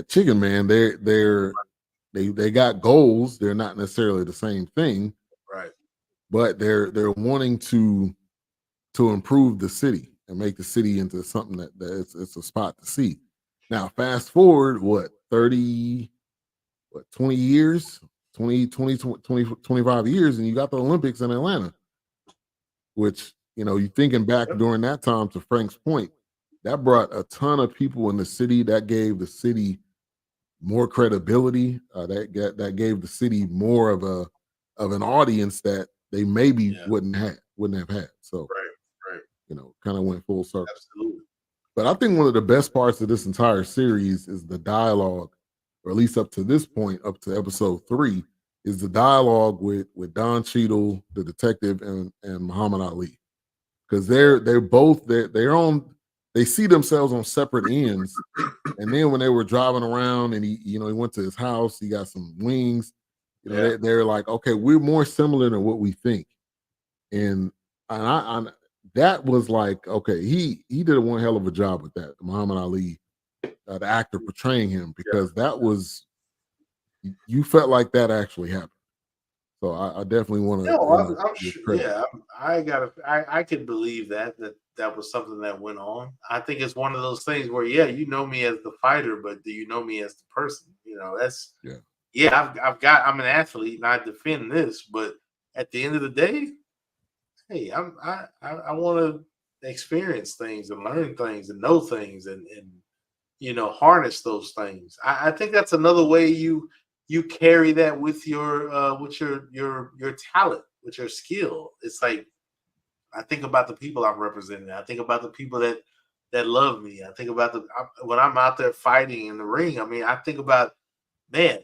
Chicken Man, they got goals. They're not necessarily the same thing, Right. but they're wanting to improve the city and make the city into something that it's a spot to see. Now, fast forward, 20 years, 25 years, and you got the Olympics in Atlanta, which, you thinking back during that time, to Frank's point, that brought a ton of people in the city. That gave the city more credibility. That gave the city more of an audience that they maybe wouldn't have had. So, Right. Kind of went full circle. Absolutely. But I think one of the best parts of this entire series is the dialogue, or at least up to this point, up to episode 3, is the dialogue with Don Cheadle, the detective, and Muhammad Ali, because they're they see themselves on separate ends. And then when they were driving around and he went to his house, he got some wings. They're like, okay, we're more similar than what we think. And I that was like, okay, he did one hell of a job with that, Muhammad Ali, the actor portraying him, because that was, you felt like that actually happened. So I definitely want to. I'm sure. Yeah, I can believe that was something that went on. I think it's one of those things where, you know me as the fighter, but do you know me as the person? That's I'm an athlete and I defend this, but at the end of the day, hey, I want to experience things and learn things and know things and harness those things. I think that's another way you carry that with your talent, with your skill. It's like, I think about the people I'm representing. I think about the people that love me. I think about when I'm out there fighting in the ring. I mean, I think about, man,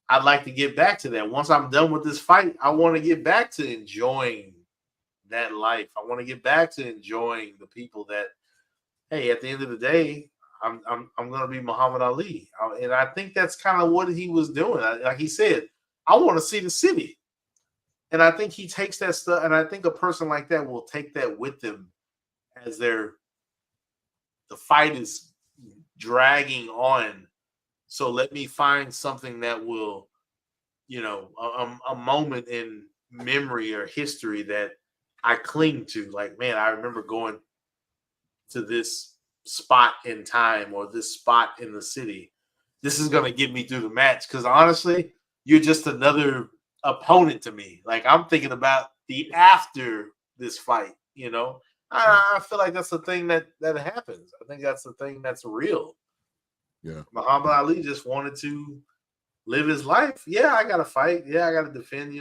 I'd like to get back to that. Once I'm done with this fight, I want to get back to enjoying that life. I want to get back to enjoying the people that, hey, at the end of the day, I'm going to be Muhammad Ali. And I think that's kind of what he was doing. Like he said, I want to see the city. And I think he takes that stuff. And I think a person like that will take that with them as the fight is dragging on. So let me find something that will, a moment in memory or history that I cling to. Like, man, I remember going to this spot in time or this spot in the city. This is going to get me through the match, because honestly, you're just another opponent to me. Like, I'm thinking about the after this fight. I feel like that's the thing that happens. I think that's the thing that's real. Yeah, Muhammad Ali just wanted to live his life. Yeah, I got to fight. Yeah, I got to defend. They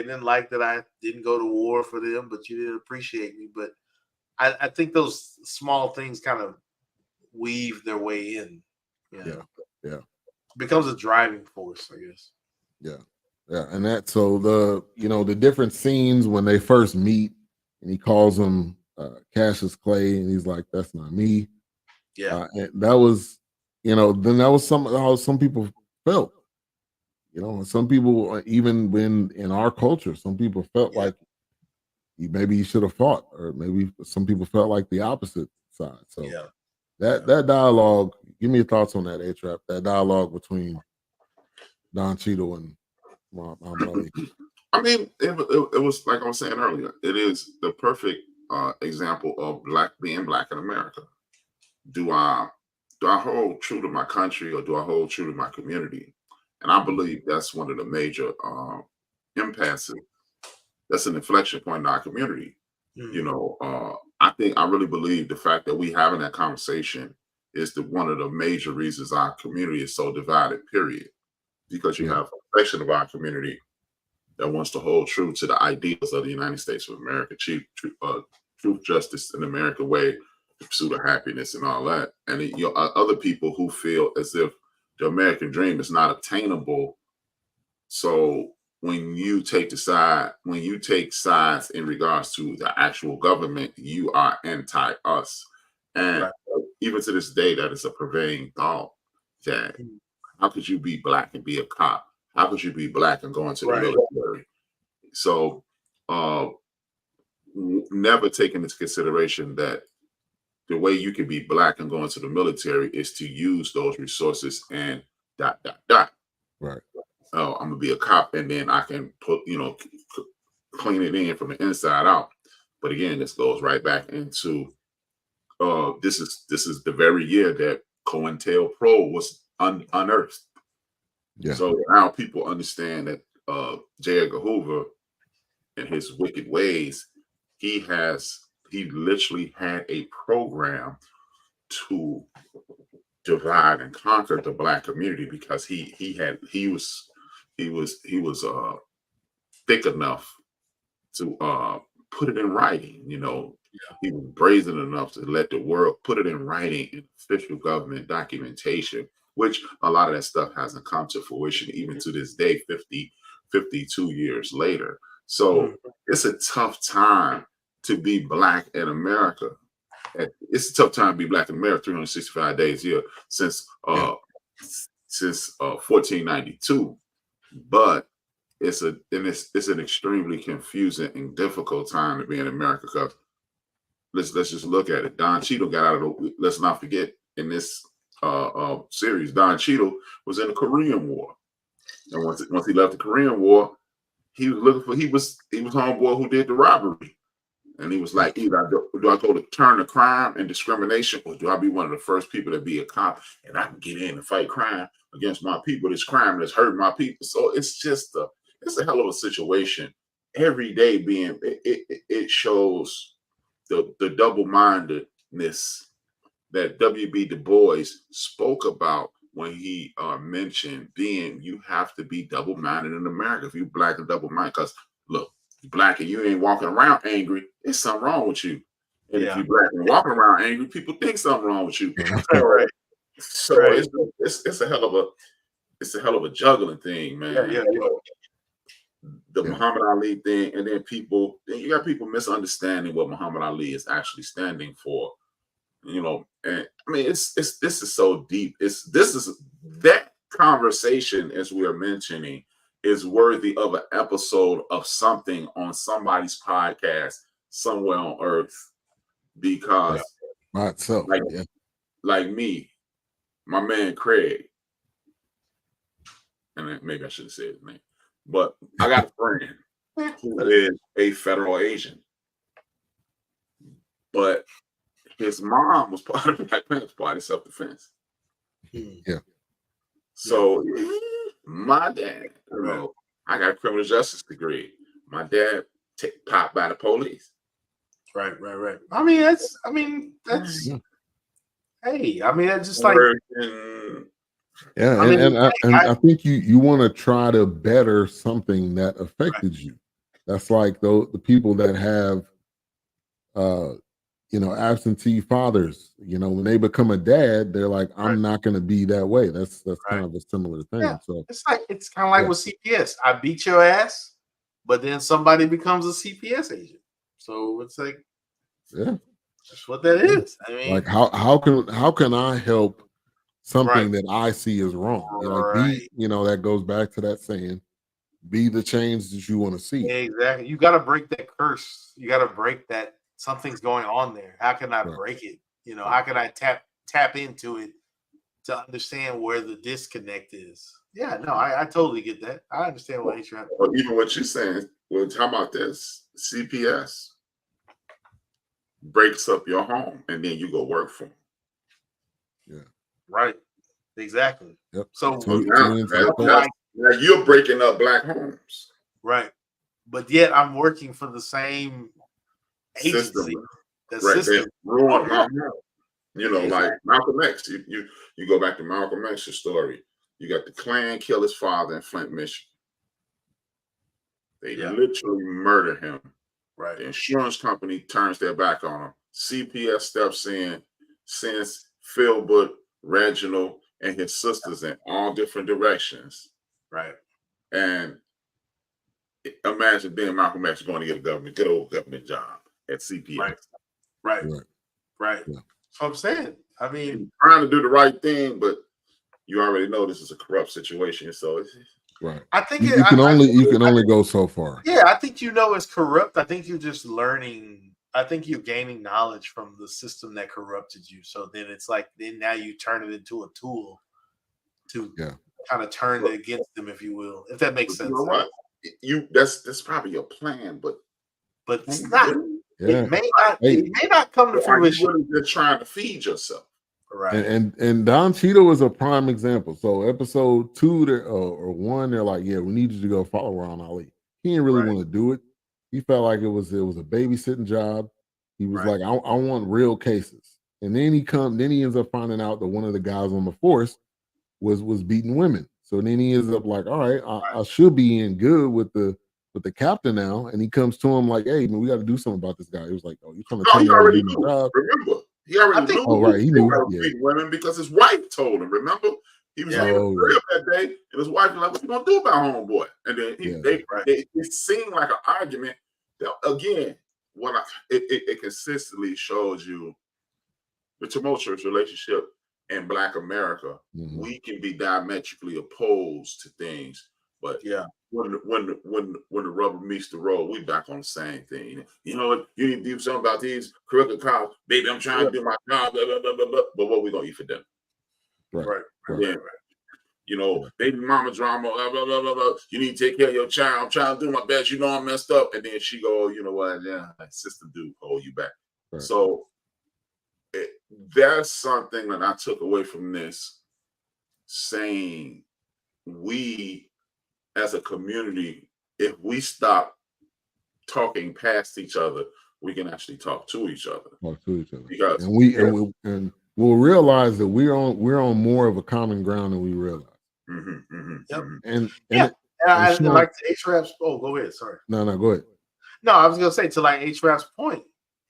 didn't like that I didn't go to war for them, but you didn't appreciate me. But I think those small things kind of weave their way in. Yeah. Becomes a driving force, I guess. Yeah. And the different scenes when they first meet and he calls him Cassius Clay and he's like, that's not me. Yeah. And that was, then that was how some people felt. Some people, even when in our culture, some people felt like maybe he should have fought, or maybe some people felt like the opposite side. So that dialogue, give me your thoughts on that, A-Trap, that dialogue between Don Cheadle and Muhammad Ali. I mean, it was like I was saying earlier, it is the perfect example of being black in America. Do I hold true to my country, or do I hold true to my community? And I believe that's one of the major impasses. That's an inflection point in our community. I really believe the fact that we having that conversation is one of the major reasons our community is so divided, period. Because you have a section of our community that wants to hold true to the ideals of the United States of America, truth, justice, and America way, the pursuit of happiness and all that. And other people who feel as if the American dream is not attainable. So when you take sides in regards to the actual government, you are anti-us. And even to this day, that is a prevailing thought, that how could you be black and be a cop? How could you be black and go into the military? So never taken into consideration that the way you can be black and go into the military is to use those resources and dot dot dot. Right. Oh, I'm gonna be a cop, and then I can put, clean it in from the inside out. But again, this goes right back into this is the very year that COINTELPRO was unearthed. Yeah. So now people understand that J. Edgar Hoover and his wicked ways, he literally had a program to divide and conquer the black community, because he was thick enough to put it in writing. He was brazen enough to let the world put it in writing in official government documentation, which a lot of that stuff hasn't come to fruition even to this day, 52 years later. So it's a tough time to be black in America. It's a tough time to be black in America 365 days a year since 1492. But it's an extremely confusing and difficult time to be in America, because let's just look at it. Don Cheadle got out of the, let's not forget, in this series, Don Cheadle was in the Korean War. And once he left the Korean War, he was looking for, he was homeboy who did the robbery. And he was like, either do I go to turn to crime and discrimination, or do I be one of the first people to be a cop and I can get in and fight crime against my people, this crime that's hurting my people? So it's just it's a hell of a situation. Every day it shows the double-mindedness that W.B. Du Bois spoke about when he mentioned you have to be double-minded in America. If you black and double-minded, because look, black and you ain't walking around angry, there's something wrong with you. And if you black and walking around angry, people think something wrong with you. Right. So it's a hell of a juggling thing, man. Yeah. The Muhammad Ali thing, and then you got people misunderstanding what Muhammad Ali is actually standing for. And I mean, this is so deep. That conversation, as we are mentioning, is worthy of an episode of something on somebody's podcast somewhere on earth, because like me, my man Craig, and maybe I shouldn't say his name, but I got a friend who is a federal agent, but his mom was part of the Black Panther Party self-defense. Yeah. So my dad, I got a criminal justice degree. My dad popped by the police. Right. I mean, that's hey, I mean, that's just like I think you want to try to better something that affected you. That's like the people that have absentee fathers. When they become a dad, they're like, I'm not going to be that way. That's kind of a similar thing. Yeah. So it's kind of like with CPS. I beat your ass, but then somebody becomes a CPS agent. So it's like, that's what that is. I mean, like how can I help something that I see as wrong? That goes back to that saying, be the change that you want to see. Exactly. You got to break that curse. You got to break that something's going on there. How can I break it? How can I tap into it to understand where the disconnect is? Yeah, no, I totally get that. I understand what he's trying to. Well, even what you're saying, well, how about this? CPS breaks up your home and then you go work for them. Yeah. Right. Exactly. Yep. So now you're breaking up black homes. Right. But yet I'm working for the same agency. System. Ruin my home. Like Malcolm X. You go back to Malcolm X's story. You got the Klan kill his father in Flint, Michigan. They literally murder him. Right. The insurance company turns their back on him. CPS steps in, sends Philbert, Reginald, and his sisters in all different directions. Right. And imagine being Malcolm X going to get a good old government job at CPS. Right. Yeah. That's what I'm saying. I mean, trying to do the right thing, but you already know this is a corrupt situation. So it's I think you can only go so far. Yeah, I think it's corrupt. I think you're just learning I think you're gaining knowledge from the system that corrupted you. So then it's like then now you turn it into a tool to kind of turn it against them, if you will, if that makes sense. You know what? That's probably your plan, but it's not. Yeah. It may not come to fruition. You're really just trying to feed yourself. Right. And Don Cheadle is a prime example. So episode 2 or 1, they're like, yeah, we need you to go follow around Ali. He didn't really want to do it. He felt like it was a babysitting job. He was like, I want real cases. And then he ends up finding out that one of the guys on the force was beating women. So then he ends up like, all right, I should be in good with the captain now. And he comes to him like, hey, man, we got to do something about this guy. He was like, oh, you're trying to tell me already knew. Remember, he already knew. Oh, right, he knew. Beating women because his wife told him. Remember, he was leaving the crib that day, and his wife was like, "What you gonna do about homeboy?" And then it seemed like an argument. That, again, it consistently shows you the tumultuous relationship in Black America. Mm-hmm. We can be diametrically opposed to things, but when the rubber meets the road, we back on the same thing. You know what? You need to do something about these crooked cops. Baby, I'm trying to do my job, blah, blah, blah, blah, blah. But what we gonna eat for dinner? Right. You know, baby mama drama, blah, blah, blah, blah, blah. You need to take care of your child. I'm trying to do my best. You know I'm messed up. And then she go, you know what? Yeah, sister do hold you back. Right. So that's something that I took away from this, saying we as a community, if we stop talking past each other, we can actually talk to each other. Because and we'll realize that we're on more of a common ground than we realize. And I like to H-Rap's. Oh, go ahead. Sorry. No, go ahead. No, I was gonna say to like H-Rap's point,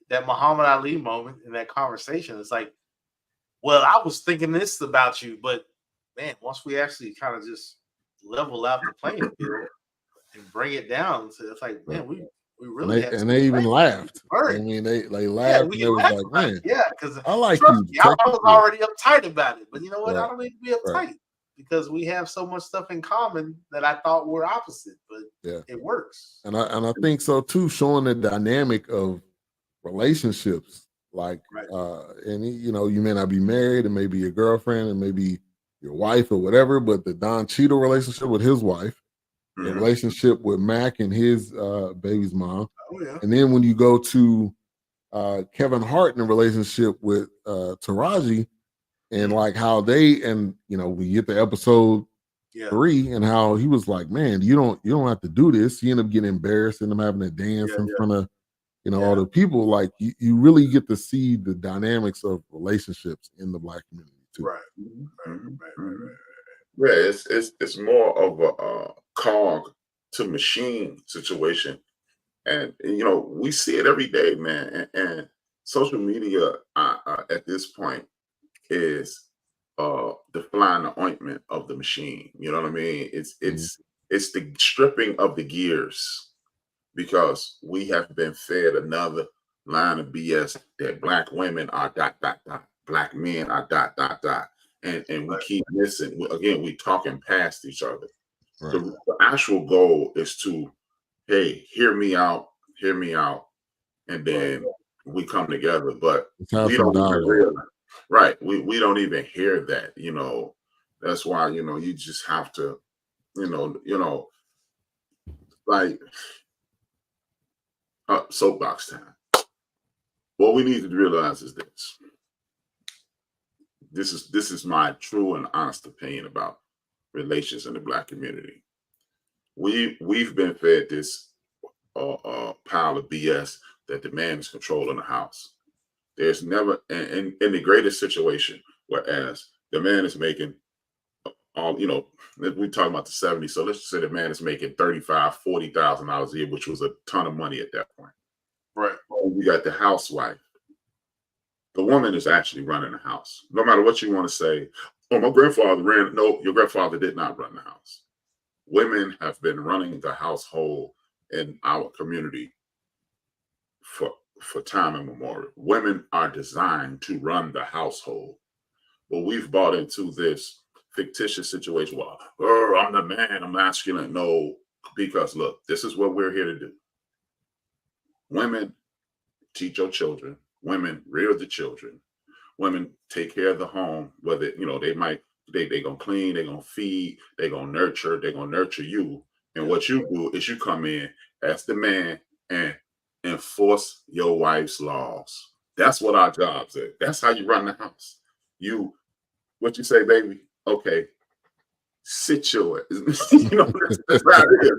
that Muhammad Ali moment in that conversation, it's like, well, I was thinking this about you, but man, once we actually kind of just level out the playing field and bring it down, so it's like, man, we really they even laughed. I mean, they laughed. And they was like, man, because I like you. I was already uptight about it, but you know what? I don't need to be uptight because we have so much stuff in common that I thought were opposite, but it works. And I think so too, showing the dynamic of relationships, like, and you know, you may not be married, and maybe your girlfriend, and maybe your wife or whatever, but the Don Cheadle relationship with his wife, the relationship with Mac and his baby's mom, and then when you go to Kevin Hart in a relationship with Taraji, and like how they, and you know, we get to episode 3 and how he was like, man, you don't have to do this. He ended up getting embarrassed and them having to dance in front of, you know, all the people. Like you really get to see the dynamics of relationships in the Black community too. Right. Yeah, it's more of a cog to machine situation, and you know, we see it every day, man. And social media at this point is the fly in the ointment of the machine. You know what I mean? It's the stripping of the gears, because we have been fed another line of BS that Black women are ... Black men are ... And we keep missing. Again, we talking past each other. The actual goal is to, hey, hear me out, and then we come together. But we don't even realize, we don't even hear that. You know, that's why, you know, you just have to, you know, like soapbox time. What we need to realize is this. This is my true and honest opinion about relations in the Black community. We've been fed this pile of BS that the man is controlling the house. There's never in the greatest situation, whereas the man is making all, you know, we're talking about the 70s. So let's just say the man is making $35,000, $40,000 a year, which was a ton of money at that point. Right. We got the housewife. The woman is actually running the house. No matter what you want to say, oh, my grandfather ran. No, your grandfather did not run the house. Women have been running the household in our community for time immemorial. Women are designed to run the household. But we've bought into this fictitious situation. Well, I'm the man, I'm masculine. No, because look, this is what we're here to do. Women teach your children. Women rear the children. Women take care of the home. Whether they gonna clean, they gonna feed, they gonna nurture you. And what you do is you come in as the man and enforce your wife's laws. That's what our jobs is. That's how you run the house. What you say, baby? Okay, sit your that's how it is.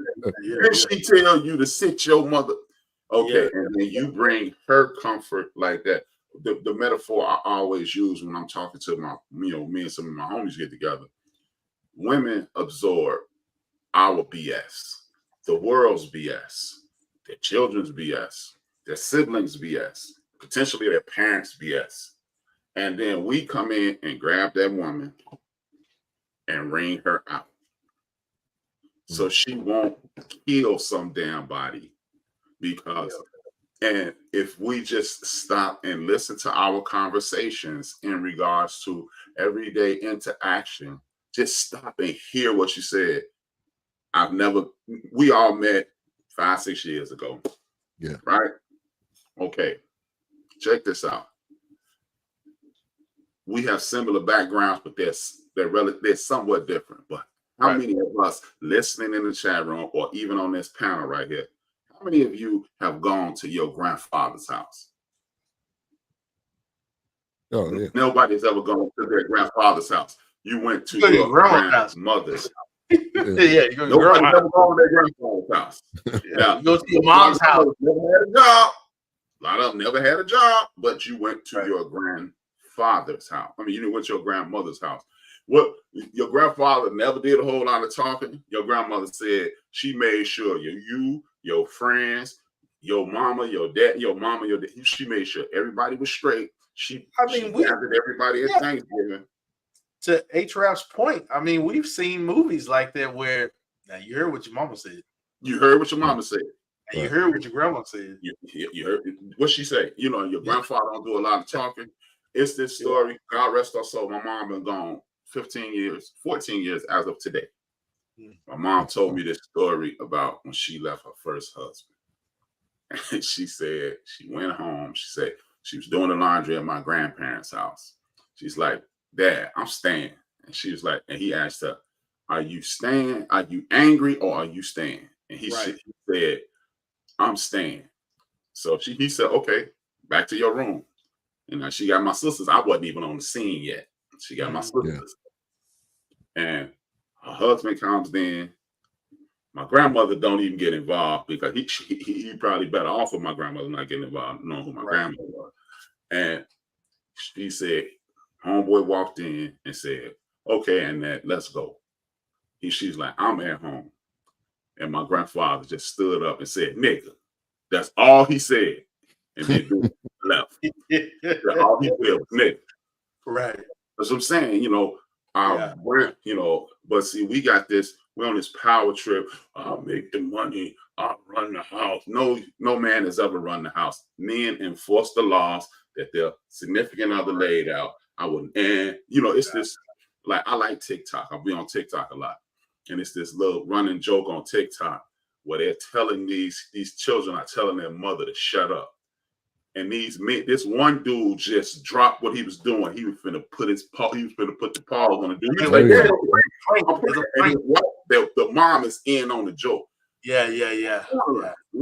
And she tell you to sit your mother. Okay, and then you bring her comfort like that. The metaphor I always use when I'm talking to me and some of my homies get together. Women absorb our BS, the world's BS, their children's BS, their siblings' BS, potentially their parents' BS. And then we come in and grab that woman and wring her out. So she won't kill some damn body and if we just stop and listen to our conversations in regards to everyday interaction, just stop and hear what you said. We all met 5-6 years ago. Yeah. Right? Okay. Check this out. We have similar backgrounds, but they're somewhat different. But how many of us listening in the chat room or even on this panel right here, how many of you have gone to your grandfather's house? Oh, yeah. Nobody's ever gone to their grandfather's house. You went to your grandmother's house. You go to Nobody's ever gone to their grandfather's house. You go to your mom's house. Never had a job. A lot of them never had a job, but you went to your grandfather's house. I mean, you went to your grandmother's house. What your grandfather never did a whole lot of talking. Your grandmother said she made sure you, your friends, your mama, your dad, she made sure everybody was straight. She gathered everybody at Thanksgiving. To H-Rap's point, I mean, we've seen movies like that where now you heard what your mama said. You heard what your mama said. And you heard what your grandma said. You heard what she said. Your grandfather don't do a lot of talking. It's this story. God rest her soul. My mom been gone 14 years as of today. My mom told me this story about when she left her first husband. And she said she went home. She said she was doing the laundry at my grandparents' house. She's like, Dad, I'm staying. And she was like, and he asked her, are you staying? Are you angry or are you staying? And he said, I'm staying. So he said, okay, back to your room. And she got my sisters. I wasn't even on the scene yet. She got my sisters. And her husband comes in. My grandmother don't even get involved because he probably better off with my grandmother not getting involved, knowing who my grandmother was. And she said, homeboy walked in and said, okay, Annette, let's go. She's like, I'm at home. And my grandfather just stood up and said, nigga. That's all he said. And then left. That's all he said was nigga. Right. That's what I'm saying, but see, we got this, we're on this power trip. I'll make the money, I'll run the house. No man has ever run the house. Men enforce the laws that their significant other laid out. It's this, like, I like TikTok. I'll be on TikTok a lot. And it's this little running joke on TikTok where they're telling these children are telling their mother to shut up. And this one dude just dropped what he was doing. He was finna put the paws on the dude. He was like, the mom is in on the joke. Yeah. We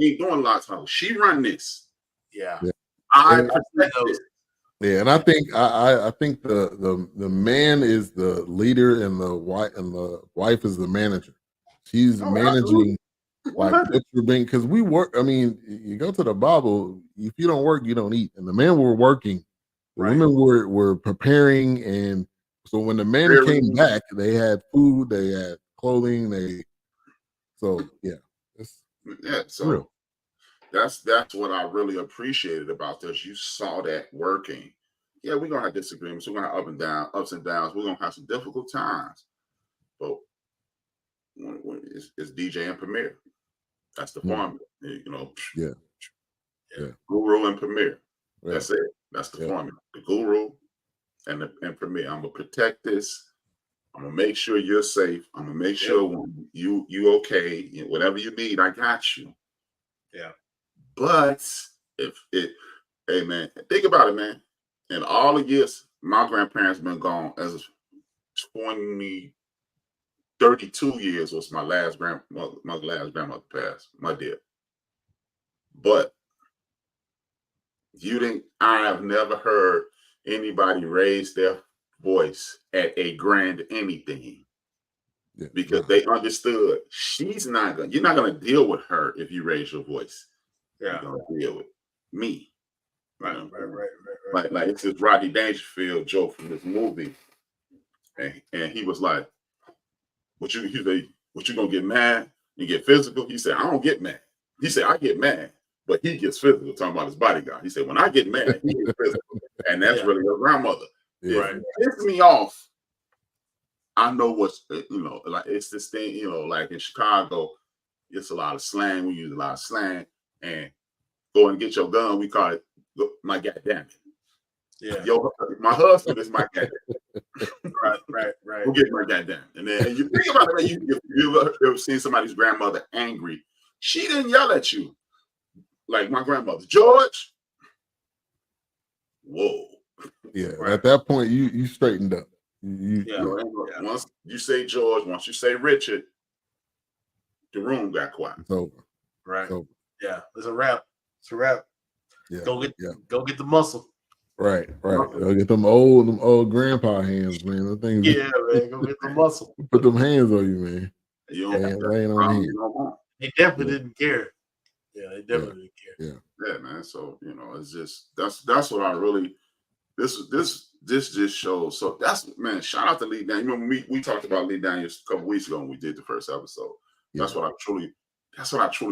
ain't doing a lot of time. She run this. Yeah. I protect this. Yeah, and I think the man is the leader and the wife is the manager. She's managing because we work. I mean, you go to the Bible. If you don't work, you don't eat. And the men were working. The women were preparing, and so when the men came back, they had food, they had clothing. It's real. That's what I really appreciated about this. You saw that working. Yeah, we're gonna have disagreements. We're gonna have ups and downs. We're gonna have some difficult times. But it's DJ and Premier. That's the formula. Guru and Premier. That's it. That's the formula. The Guru and Premier. I'm gonna protect this. I'm gonna make sure you're safe. I'm gonna make sure you whatever you need, I got you. Yeah. But Hey man, think about it, man. In all the years, my grandparents been gone as 20, 32 years was my last grandmother passed, my dear. But I have never heard anybody raise their voice at a grand anything because they understood you're not gonna deal with her if you raise your voice. Yeah. You're gonna deal with me. Right. Like it's this Rodney Dangerfield joke from this movie. And he was like, what you gonna get mad and get physical? He said, I don't get mad. He said, I get mad, but he gets physical, talking about his bodyguard. He said, when I get mad, he gets physical. And that's really your grandmother. Right. If it pisses me off, I know what's, like it's this thing, like in Chicago, it's a lot of slang. We use a lot of slang. And go and get your gun, we call it, my goddamn it. Yeah. My husband is my goddamn. Right. Go get my goddamn. And then you think about it, you ever seen somebody's grandmother angry? She didn't yell at you like my grandmother. George. Whoa. Yeah. At that point, you straightened up. Once you say George, once you say Richard, the room got quiet. It's over. Right. It's over. Yeah. It's a wrap. Yeah. Go get the muscle. Right. Go get them old grandpa hands, man. The things. Yeah, man. Go get the muscle. Put them hands on you, man. You laying on here. They definitely didn't care. Yeah, they definitely didn't care. Yeah, man. So it's just that's what I really this just shows. So shout out to Lee Daniels. Remember we talked about Lee Daniels a couple weeks ago when we did the first episode. That's what I truly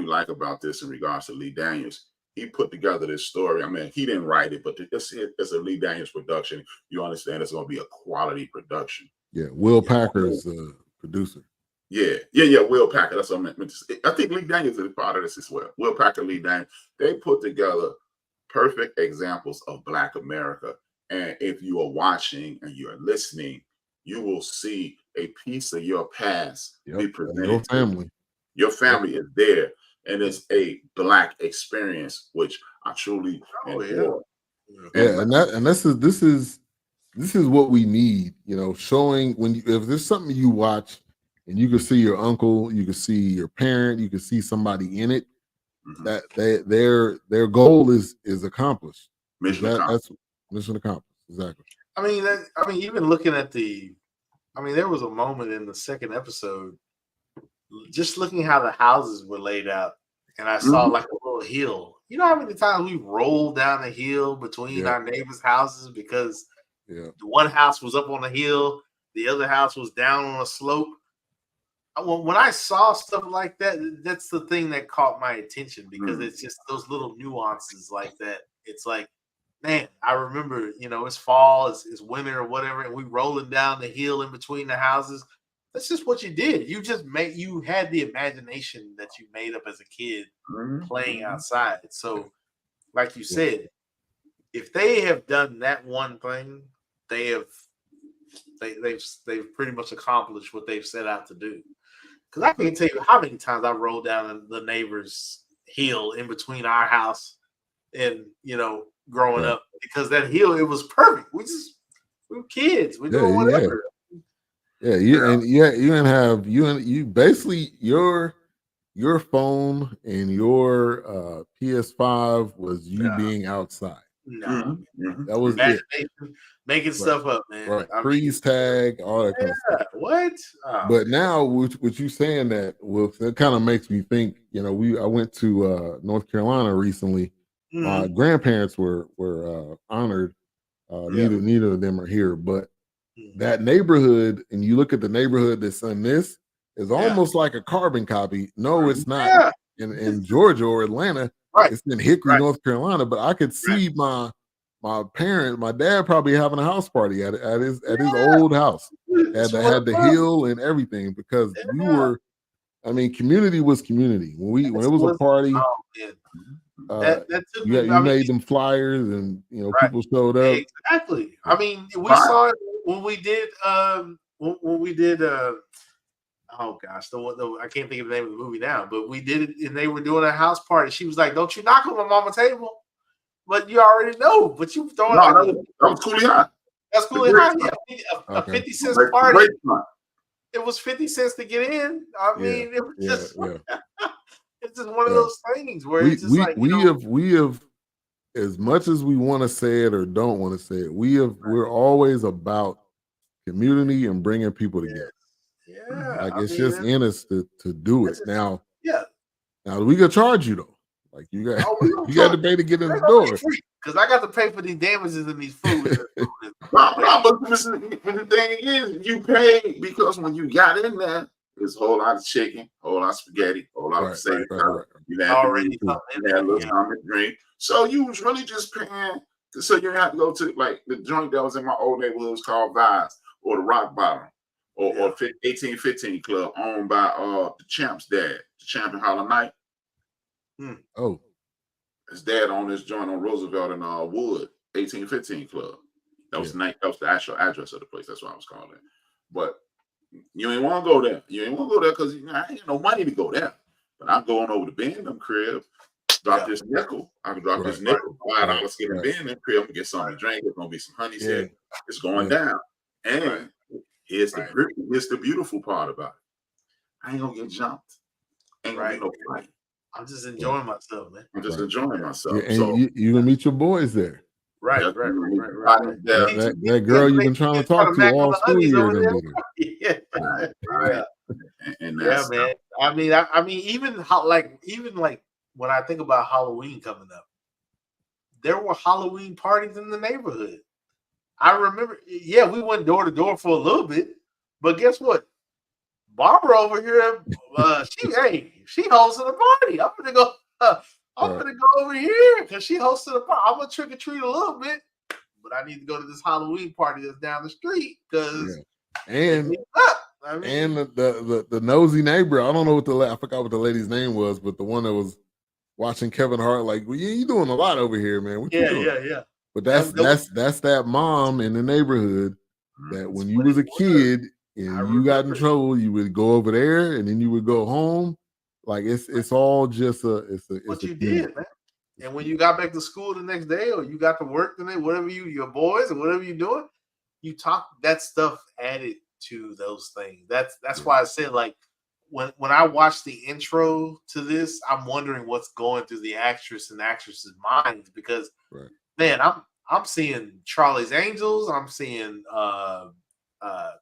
like about this in regards to Lee Daniels. He put together this story. I mean, he didn't write it, but it's a Lee Daniels production. You understand it's going to be a quality production. Yeah, Will Packer is the producer. Yeah. Will Packer. That's what I meant to say. I think Lee Daniels is part of this as well. Will Packer, Lee Daniels. They put together perfect examples of Black America. And if you are watching and you are listening, you will see a piece of your past be presented. Your family. Your family is there. And it's a Black experience, which I truly enjoy. And this is what we need, showing if there's something you watch and you can see your uncle, you can see your parent, you can see somebody in it, that their goal is accomplished. Mission accomplished. That's mission accomplished. Exactly. I mean, even looking at there was a moment in the second episode, just looking how the houses were laid out, and I saw like a little hill. You know how many times we rolled down the hill between our neighbors' houses because the one house was up on the hill, the other house was down on a slope. When I saw stuff like that, that's the thing that caught my attention because it's just those little nuances like that. It's like, man, I remember, it's fall, it's winter or whatever, and we rolling down the hill in between the houses. That's just what you did. You had the imagination that you made up as a kid playing outside. So, like you said, if they have done that one thing, they've pretty much accomplished what they've set out to do. Because I can tell you how many times I rolled down the neighbor's hill in between our house and growing up, because that hill, it was perfect. We were kids. We doing whatever. Yeah, you basically your phone and your PS5 was you being outside. No, that was imagination, making stuff up, man. Right, freeze tag, all that kind of stuff. What? Oh. But now, with you saying that, it kind of makes me think. I went to North Carolina recently. My grandparents were honored. Neither of them are here, but that neighborhood, and you look at the neighborhood that's in this, is almost like a carbon copy. No, it's not in Georgia or Atlanta. Right. It's in Hickory, North Carolina. But I could see my dad probably having a house party at his old house. Had the hill and everything, because we were. I mean, community was community. When it was a party, you made them flyers, and people showed up. Exactly. I mean, we saw it when we did. Oh gosh, I can't think of the name of the movie now, but we did it, and they were doing a house party. She was like, "Don't you knock on my mama's table." But you already know. But you throwing No, that was Coolie High. that's cool. A 50 cents party. Great fun. It was 50 cents to get in. I mean, it was just it's just one of those things where it's just we have as much as we want to say it or don't want to say it, we're always about community and bringing people together. Yeah, like it's just in us to do it. Now we gonna charge you though. Like you got you got to pay to get in the door. Because I got to pay for these damages in these food. But the thing is, you pay because when you got in there, there's a whole lot of chicken, a whole lot of spaghetti, a whole lot of steak. You had already a little something to drink. So you was really just paying. So you didn't have to go to like the joint that was in my old neighborhood was called Vibes or the Rock Bottom or 1815 Club owned by the Champ's dad, the Champ in Harlem Night. Oh. His dad owned this joint on Roosevelt and Wood, 1815 Club. That was that was the actual address of the place. That's what I was calling it. But you ain't want to go there. You ain't want to go there because I ain't no money to go there. But I'm going over to Bendham crib, drop this nickel. I can drop this nickel, $5 get a Bendham crib and get something to drink. There's gonna be some honey said. It's going down. And here's the beautiful part about it. I ain't gonna get jumped. Ain't gonna be no fight. I'm just enjoying myself, man. I'm just enjoying myself. And so, you gonna meet your boys there. Right. That girl you've been trying to talk to all school year. Man. I mean, even when I think about Halloween coming up, there were Halloween parties in the neighborhood. I remember, we went door to door for a little bit, but guess what? Barbara over here, she hosting a party. I'm gonna go over here because she hosted a party. I'm gonna trick or treat a little bit, but I need to go to this Halloween party that's down the street because the nosy neighbor. I don't know I forgot what the lady's name was, but the one that was watching Kevin Hart, like, well, you doing a lot over here, man. What you doing? But that's that mom in the neighborhood that when you was a kid. And you got in trouble, you would go over there, and then you would go home. Like it's all just what you did, man. And when you got back to school the next day, or you got to work the next, whatever your boys or whatever you're doing, you talk that stuff added to those things. That's why I said like when I watch the intro to this, I'm wondering what's going through the actress and actress's minds because man, I'm seeing Charlie's Angels, I'm seeing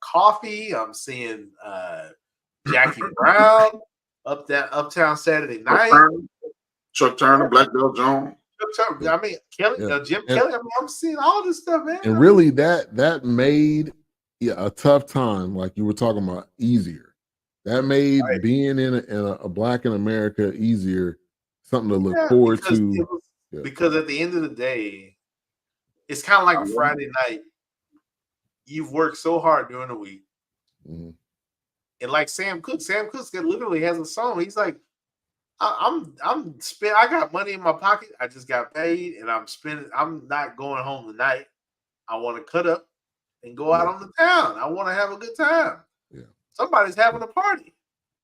Coffee. I'm seeing Jackie Brown, Uptown Saturday Night. Chuck Turner, Black Belt Jones. I mean, Kelly, Jim Kelly. I mean, I'm seeing all this stuff, man. And really, that made a tough time, like you were talking about, easier. That made being in a Black in America easier, something to look forward to. Because at the end of the day, it's kind of like a Friday night. You've worked so hard during the week. And like Sam Cooke literally has a song. He's like, I got money in my pocket. I just got paid and I'm not going home tonight. I want to cut up and go out on the town. I want to have a good time. Somebody's having a party.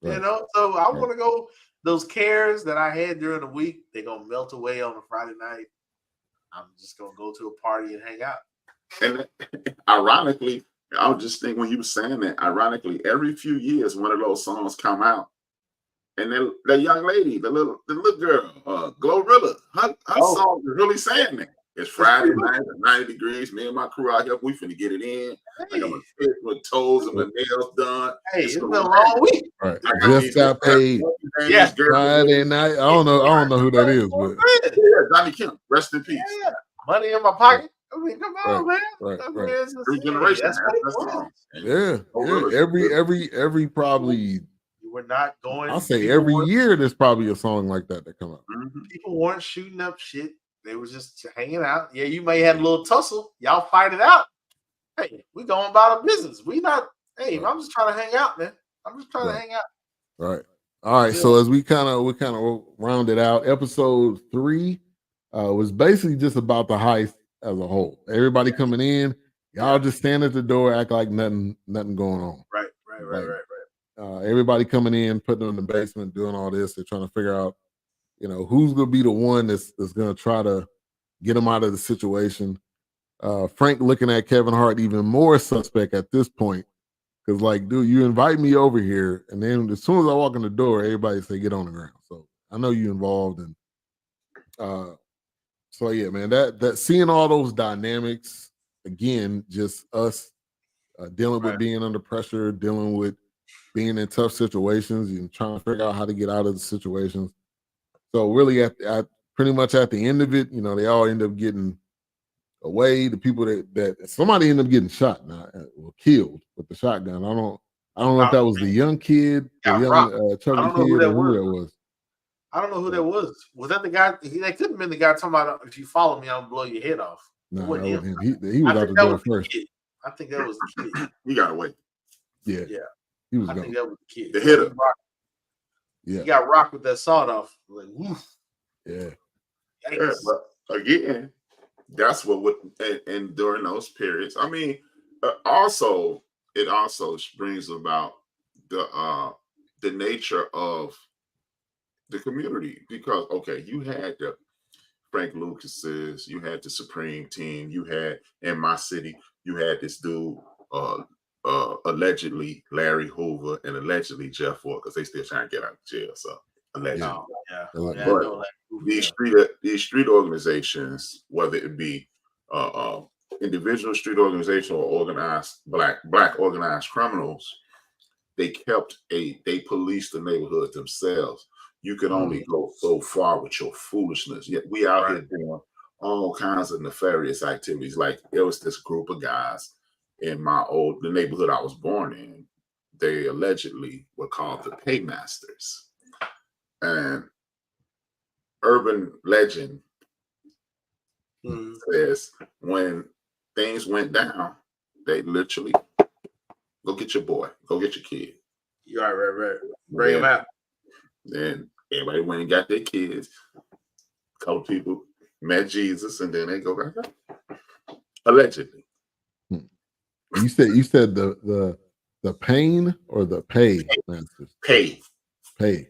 You know? So I want to go, those cares that I had during the week, they're gonna melt away on a Friday night. I'm just gonna go to a party and hang out. And ironically, I was just thinking when you were saying that, ironically, every few years one of those songs come out. And then that young lady, the little girl, Glorilla, her song is really saying that. It's Friday night, 90 degrees. Me and my crew out here, we finna get it in. Like I'm fit with toes and my nails done. Hey, it's been a long week. Right. Just got paid. Friday night. I don't know who that is, but Johnny Kemp, rest in peace. Yeah. Money in my pocket. I mean, come on, man. Right. Three generations. Every probably. We're not going. I'll say every year there's probably a song like that come up. People weren't shooting up shit. They were just hanging out. Yeah, you may have a little tussle. Y'all fight it out. Hey, we going about our business. We not. Hey, I'm just trying to hang out, man. I'm just trying to hang out. Right. All right. So as we kind of rounded out, episode 3 was basically just about the heist as a whole. Everybody coming in, y'all just stand at the door, act like nothing going on. Right. Everybody coming in, putting them in the basement, doing all this. They're trying to figure out, who's gonna be the one that's gonna try to get him out of the situation. Frank looking at Kevin Hart even more suspect at this point. Because, like, dude, you invite me over here, and then as soon as I walk in the door, everybody say, get on the ground. So I know you involved. And so, yeah, man, that seeing all those dynamics, again, just us dealing with being under pressure, dealing with being in tough situations and trying to figure out how to get out of the situations. So really at pretty much at the end of it, you know, they all end up getting away. The people that somebody ended up getting shot now or killed with the shotgun. I don't know if that was the young kid, the young chubby kid, or who that was. I don't know who that was. Was that the guy? That couldn't have been the guy talking about if you follow me, I'll blow your head off. No, that wasn't him. He was out the door first. I think that was the kid. He got away. Yeah. He was I think that was the kid. The hitter. Yeah. He got rocked with that sawed off. Like, woof. Yeah. But again, that's what would and during those periods. I mean, it also brings about the nature of the community because you had the Frank Lucases, you had the Supreme Team, you had in my city, you had this dude allegedly Larry Hoover and allegedly Jeff Ford because they still trying to get out of jail. So allegedly, but these street organizations, whether it be individual street organization or organized black organized criminals, they policed the neighborhood themselves. You can only go so far with your foolishness. Yet we out here doing all kinds of nefarious activities. Like there was this group of guys in the neighborhood I was born in. They allegedly were called the Paymasters. And urban legend says when things went down, they literally go get your boy, go get your kid. Right. Bring him out. Then everybody went and got their kids. A couple people met Jesus, and then they go back out. Allegedly. You said the pain or the pay masters? Pay. Okay.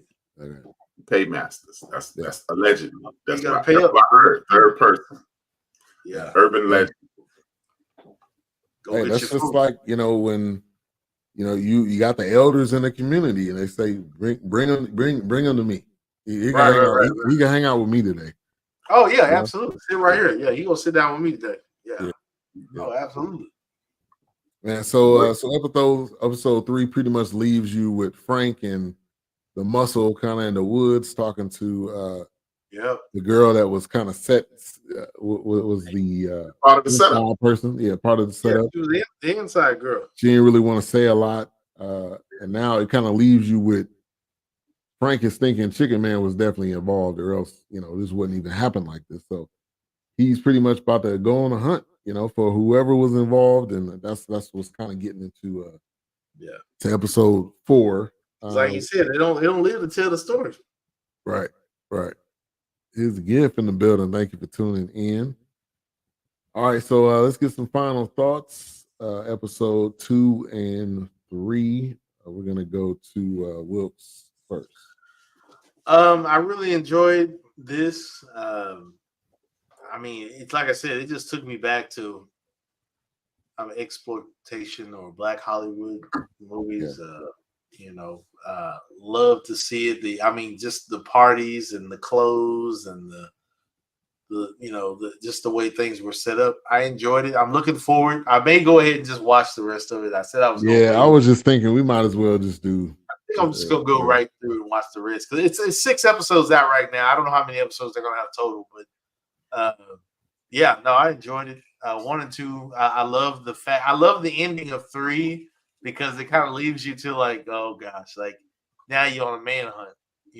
Paymasters. That's allegedly. That's what I heard. Third person. Yeah. Urban legend. Hey, that's just like, when you got the elders in the community and they say bring them to me. He can hang out with me today. Oh yeah, absolutely. Sit right here. Yeah, he gonna sit down with me today. Yeah. Oh, absolutely. Man, so episode 3 pretty much leaves you with Frank and the muscle kind of in the woods talking to the girl that was kind of set was the part of the setup person. Yeah, part of the setup. She was the inside girl. She didn't really want to say a lot. And now it kind of leaves you with Frank is thinking Chicken Man was definitely involved, or else, this wouldn't even happen like this. So he's pretty much about to go on a hunt, for whoever was involved. And that's what's kind of getting into to episode 4. Like you said, they don't live to tell the story. Right. Here's a gift in the building. Thank you for tuning in. All right, so let's get some final thoughts. Episode 2 and 3. We're gonna go to Wilkes first. I really enjoyed this. I mean, it's like I said, it just took me back to exploitation or Black Hollywood movies. Love to see it. Just the parties and the clothes and the just the way things were set up. I enjoyed it. I'm looking forward. I may go ahead and just watch the rest of it. I said I was. I was just thinking we might as well just do. I think I'm just gonna go right through and watch the rest because it's 6 episodes out right now. I don't know how many episodes they're gonna have total, but I enjoyed it. 1 and 2. I love the fact. I love the ending of 3 because it kind of leaves you to like, oh gosh, like now you're on a manhunt.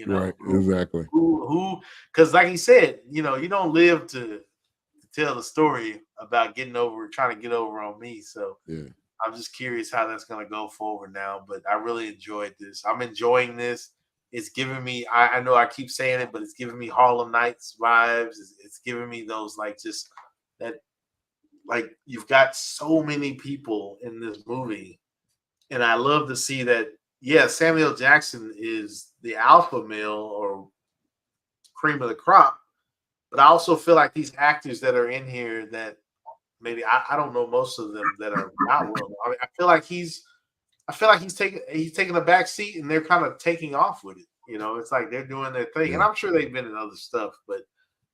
Right, exactly. Who? Because like he said, you don't live to tell the story about trying to get over on me. So I'm just curious how that's going to go forward now. But I really enjoyed this. I'm enjoying this. It's giving me. I know I keep saying it, but it's giving me Harlem Nights vibes. It's giving me those like just that. Like you've got so many people in this movie, and I love to see that. Yeah, Samuel Jackson is the alpha male or cream of the crop, But I also feel like these actors that are in here that maybe I don't know most of them that are not well known. I mean, I feel like he's taking a back seat and they're kind of taking off with it. You know, it's like they're doing their thing, and Yeah. I'm sure they've been in other stuff, but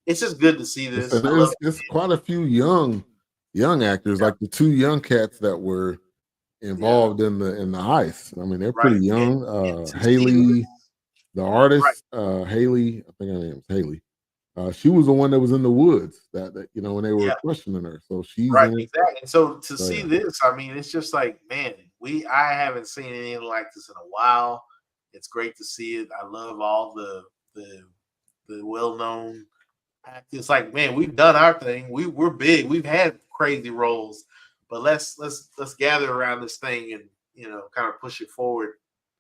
it's just good to see It's, this. I love it's quite a few young actors, like the two young cats that were involved in the heist. I mean, they're pretty right. young. And to see Haley, this, the right, artist, Haley, I think her name is Haley. She was the one that was in the woods that when they were yeah, questioning her. So she's right, in it. exactly. And so to So see yeah, this, I mean, it's just like, man, I haven't seen anything like this in a while. It's great to see it. I love all the well known actors. It's like, man, we've done our thing. We're big. We've had crazy roles, but let's gather around this thing and kind of push it forward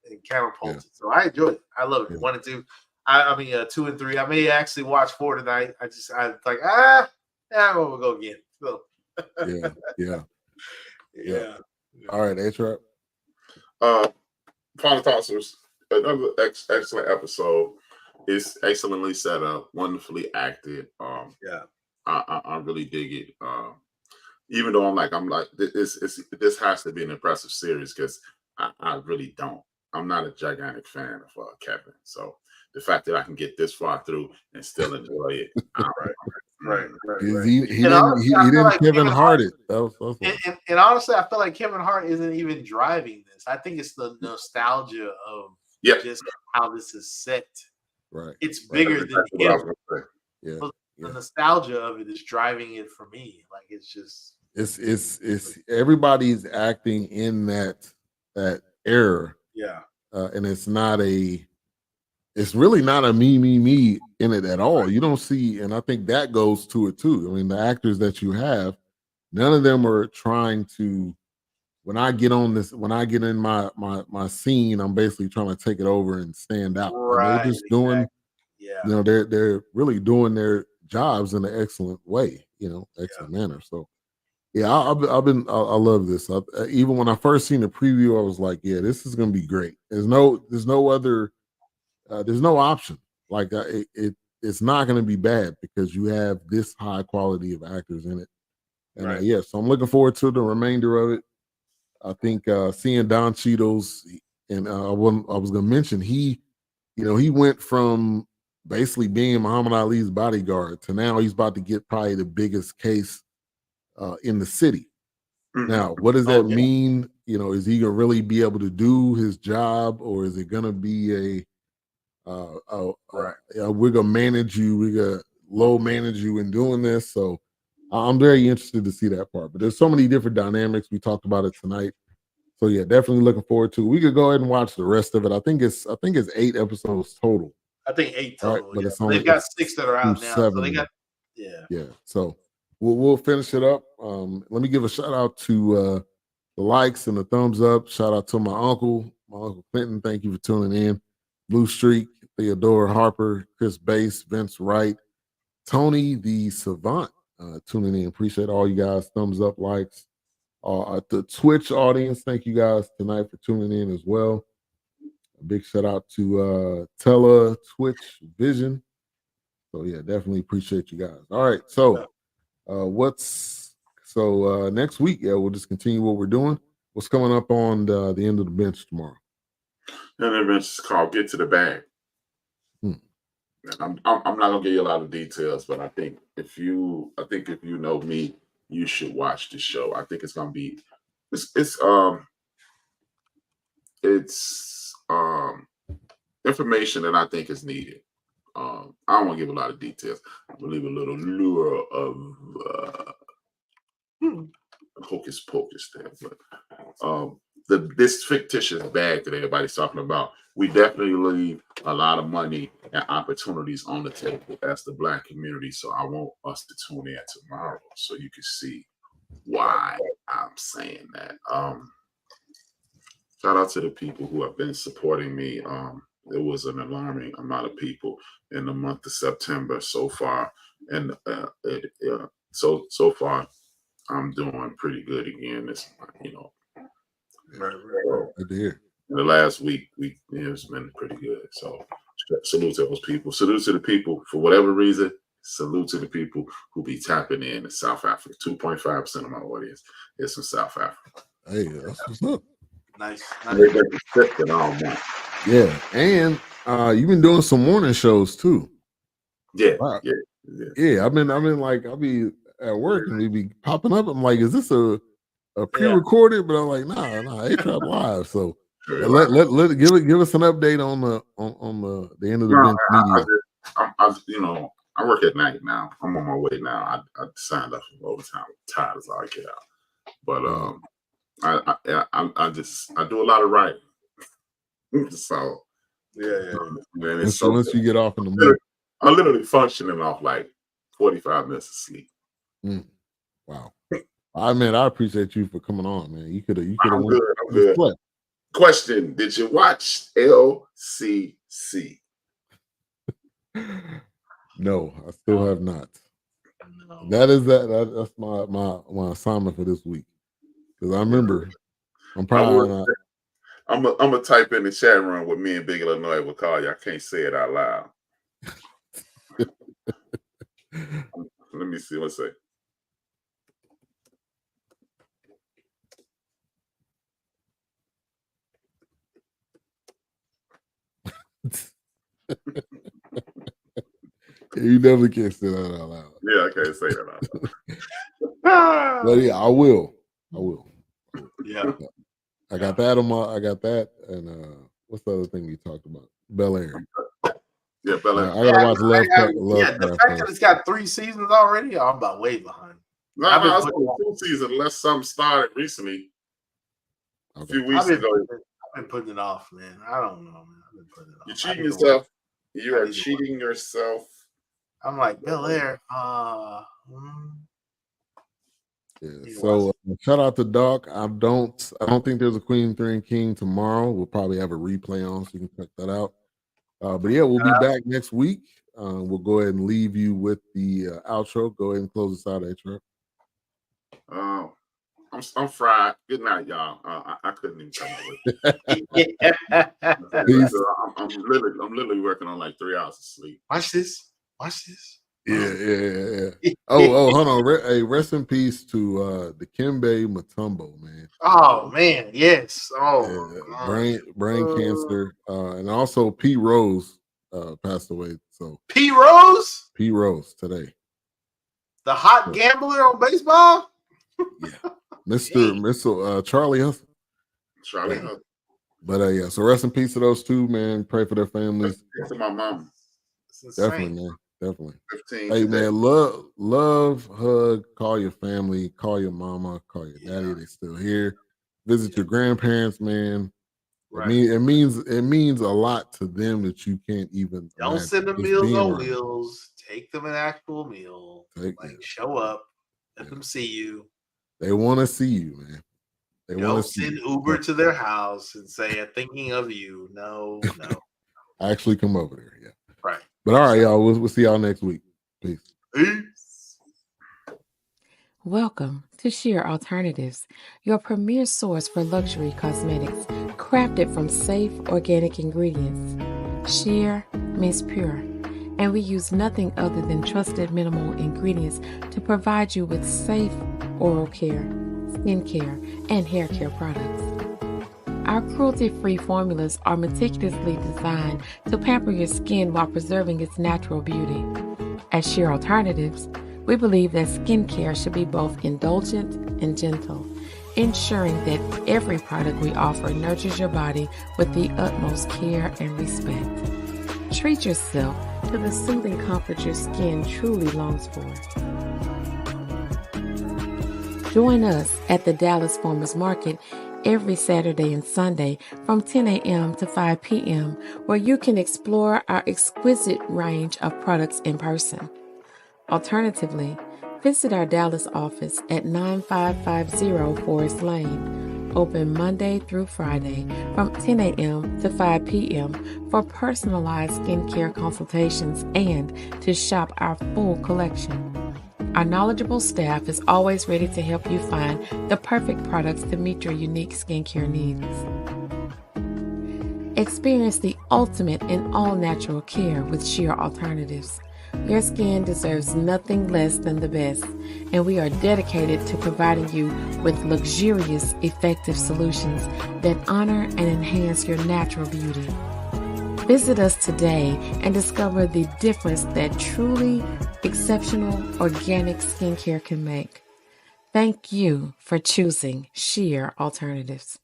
and catapult yeah, it. So I enjoyed it. I love it. yeah. 1 and 2. I mean 2 and 3. I may actually watch 4 tonight. I like yeah, we'll go again. So Yeah, yeah, yeah. yeah. All right, A-Trap. Final thoughts was another excellent episode. It's excellently set up, wonderfully acted. Yeah. I really dig it. Even though I'm like this has to be an impressive series because I really don't. I'm not a gigantic fan of Kevin. So the fact that I can get this far through and still enjoy it, all right. Right. He And honestly, I feel didn't like Kevin Kevin Hart Hart, it. That was and honestly, I feel like Kevin Hart isn't even driving this. I think it's the nostalgia of just how this is set. right. It's bigger That's than exactly what I was him. gonna say. Yeah, So yeah. the nostalgia of it is driving it for me. Like it's just It's everybody's acting in that era, yeah. and it's really not a me in it at all. You don't see, and I think that goes to it too. I mean, the actors that you have, none of them are trying to. When I get in my scene, I'm basically trying to take it over and stand out. And they're Right. just doing, Yeah. they're really doing their jobs in an excellent way, excellent manner. So yeah, I love this. Even when I first seen the preview, I was like, yeah, this is gonna be great. There's no other, there's no option. Like it's not gonna be bad because you have this high quality of actors in it. And yeah, so I'm looking forward to the remainder of it. I think seeing Don Cheadle's, and I was going to mention he went from basically being Muhammad Ali's bodyguard to now he's about to get probably the biggest case in the city. Mhm. Now, what does that mean? Is he gonna really be able to do his job, or is it gonna be we're gonna manage you, we're gonna low manage you in doing this? So I'm very interested to see that part. But there's so many different dynamics. We talked about it tonight. So yeah, definitely looking forward to it. We could go ahead and watch the rest of it. I think it's 8 episodes total. I think 8 Right, total. but Yeah. it's only They've got 6 that are out now. So 7. they got Yeah. So we'll finish it up. Let me give a shout out to the likes and the thumbs up. Shout out to my uncle Clinton. Thank you for tuning in. Blue Streak, Theodore Harper, Chris Bass, Vince Wright, Tony the Savant tuning in. Appreciate all you guys. Thumbs up, likes. The Twitch audience, thank you guys tonight for tuning in as well. A big shout out to Tella Twitch Vision. So yeah, definitely appreciate you guys. All right, so next week, we'll just continue what we're doing. What's coming up on the end of the bench tomorrow? And the bench is called "Get to the Bag." And I'm not gonna give you a lot of details, but I think if you know me, you should watch the show. I think it's gonna be it's information that I think is needed. I don't want to give a lot of details. I believe a little lure of hocus pocus there, but this fictitious bag that everybody's talking about, we definitely leave a lot of money and opportunities on the table as the Black community. So I want us to tune in tomorrow so you can see why I'm saying that. Shout out to the people who have been supporting me. It was an alarming amount of people in the month of September so far, and so far I'm doing pretty good again. This Good to hear. In the last week, it's been pretty good. So salute to those people. Salute to the people for whatever reason salute to the people who be tapping in South Africa. 2.5% of my audience is from South Africa. Hey, that's what's up. Nice. They've been consistent all month. Yeah, and you've been doing some morning shows too. Yeah, Wow. yeah. Yeah, I've been like, I'll be at work and we be popping up. I'm like, is this a pre-recorded? But I'm like, nah, A-Trap live. So let give us an update on the end of the bench media. I work at night now. I'm on my way now. I signed up for overtime. I'm tired as I get out. But I do a lot of writing. So man, it's so once you get off in the morning, I'm literally functioning off like 45 minutes of sleep. Wow. I appreciate you for coming on, man. You could have I'm good. Question: did you watch LCC? No, I still have not. No. That's my assignment for this week. Because I remember I'm probably I'm gonna type in the chat room what me and Big Illinois will call you. I can't say it out loud. Let me see. Let's say. You definitely can't say that out loud. Yeah, I can't say that out loud. But yeah, I will. Yeah. I got that I got that, and what's the other thing we talked about? Bel Air. Yeah, Bel Air. I gotta watch Love. The fact that it's got 3 seasons already, I'm about way behind. No, it's only 2 seasons unless something started recently. A few weeks ago. I've been putting it off, man. I don't know, man. I've been putting it off. You're cheating yourself. You are cheating yourself. I'm like, Bel Air. Yeah, so shout out to Doc. I don't think there's a Queen 3 and King tomorrow. We'll probably have a replay on so you can check that out. But yeah, we'll be back next week. We'll go ahead and leave you with the outro. Go ahead and close us out, A-Trap. I'm fried. Good night, y'all. I couldn't even come up with it. I'm literally working on like 3 hours of sleep. Watch this. Yeah. Oh, hold on. Rest in peace to the Dikembe Mutombo, man. Oh man, yes. Brain cancer. And also P. Rose passed away. So P. Rose? P. Rose today. The hot gambler on baseball? Yeah. Mr. Charlie Hustle. Charlie Hustle. But yeah, so rest in peace to those two, man. Pray for their families. To my mom. Definitely, man. Definitely. 15 hey, today. man, love, hug, call your family, call your mama, call your daddy. They're still here. Visit your grandparents, man. Right. It means a lot to them that you can't even. Don't send them Meals on Wheels. Take them an actual meal. Show up. Let them see you. They want to see you, man. They don't send Uber to their house and say, "I'm thinking of you." No. Actually, come over there. Yeah. Right. But all right, y'all. We'll see y'all next week. Peace. Welcome to Sheer Alternatives, your premier source for luxury cosmetics, crafted from safe, organic ingredients. Sheer means pure, and we use nothing other than trusted minimal ingredients to provide you with safe oral care, skin care, and hair care products. Our cruelty-free formulas are meticulously designed to pamper your skin while preserving its natural beauty. At Sheer Alternatives, we believe that skincare should be both indulgent and gentle, ensuring that every product we offer nurtures your body with the utmost care and respect. Treat yourself to the soothing comfort your skin truly longs for. Join us at the Dallas Farmers Market every Saturday and Sunday from 10 a.m. to 5 p.m., where you can explore our exquisite range of products in person. Alternatively, visit our Dallas office at 9550 Forest Lane, open Monday through Friday from 10 a.m. to 5 p.m. for personalized skincare consultations and to shop our full collection. Our knowledgeable staff is always ready to help you find the perfect products to meet your unique skincare needs. Experience the ultimate in all-natural care with Sheer Alternatives. Your skin deserves nothing less than the best, and we are dedicated to providing you with luxurious, effective solutions that honor and enhance your natural beauty. Visit us today and discover the difference that truly exceptional organic skincare can make. Thank you for choosing Sheer Alternatives.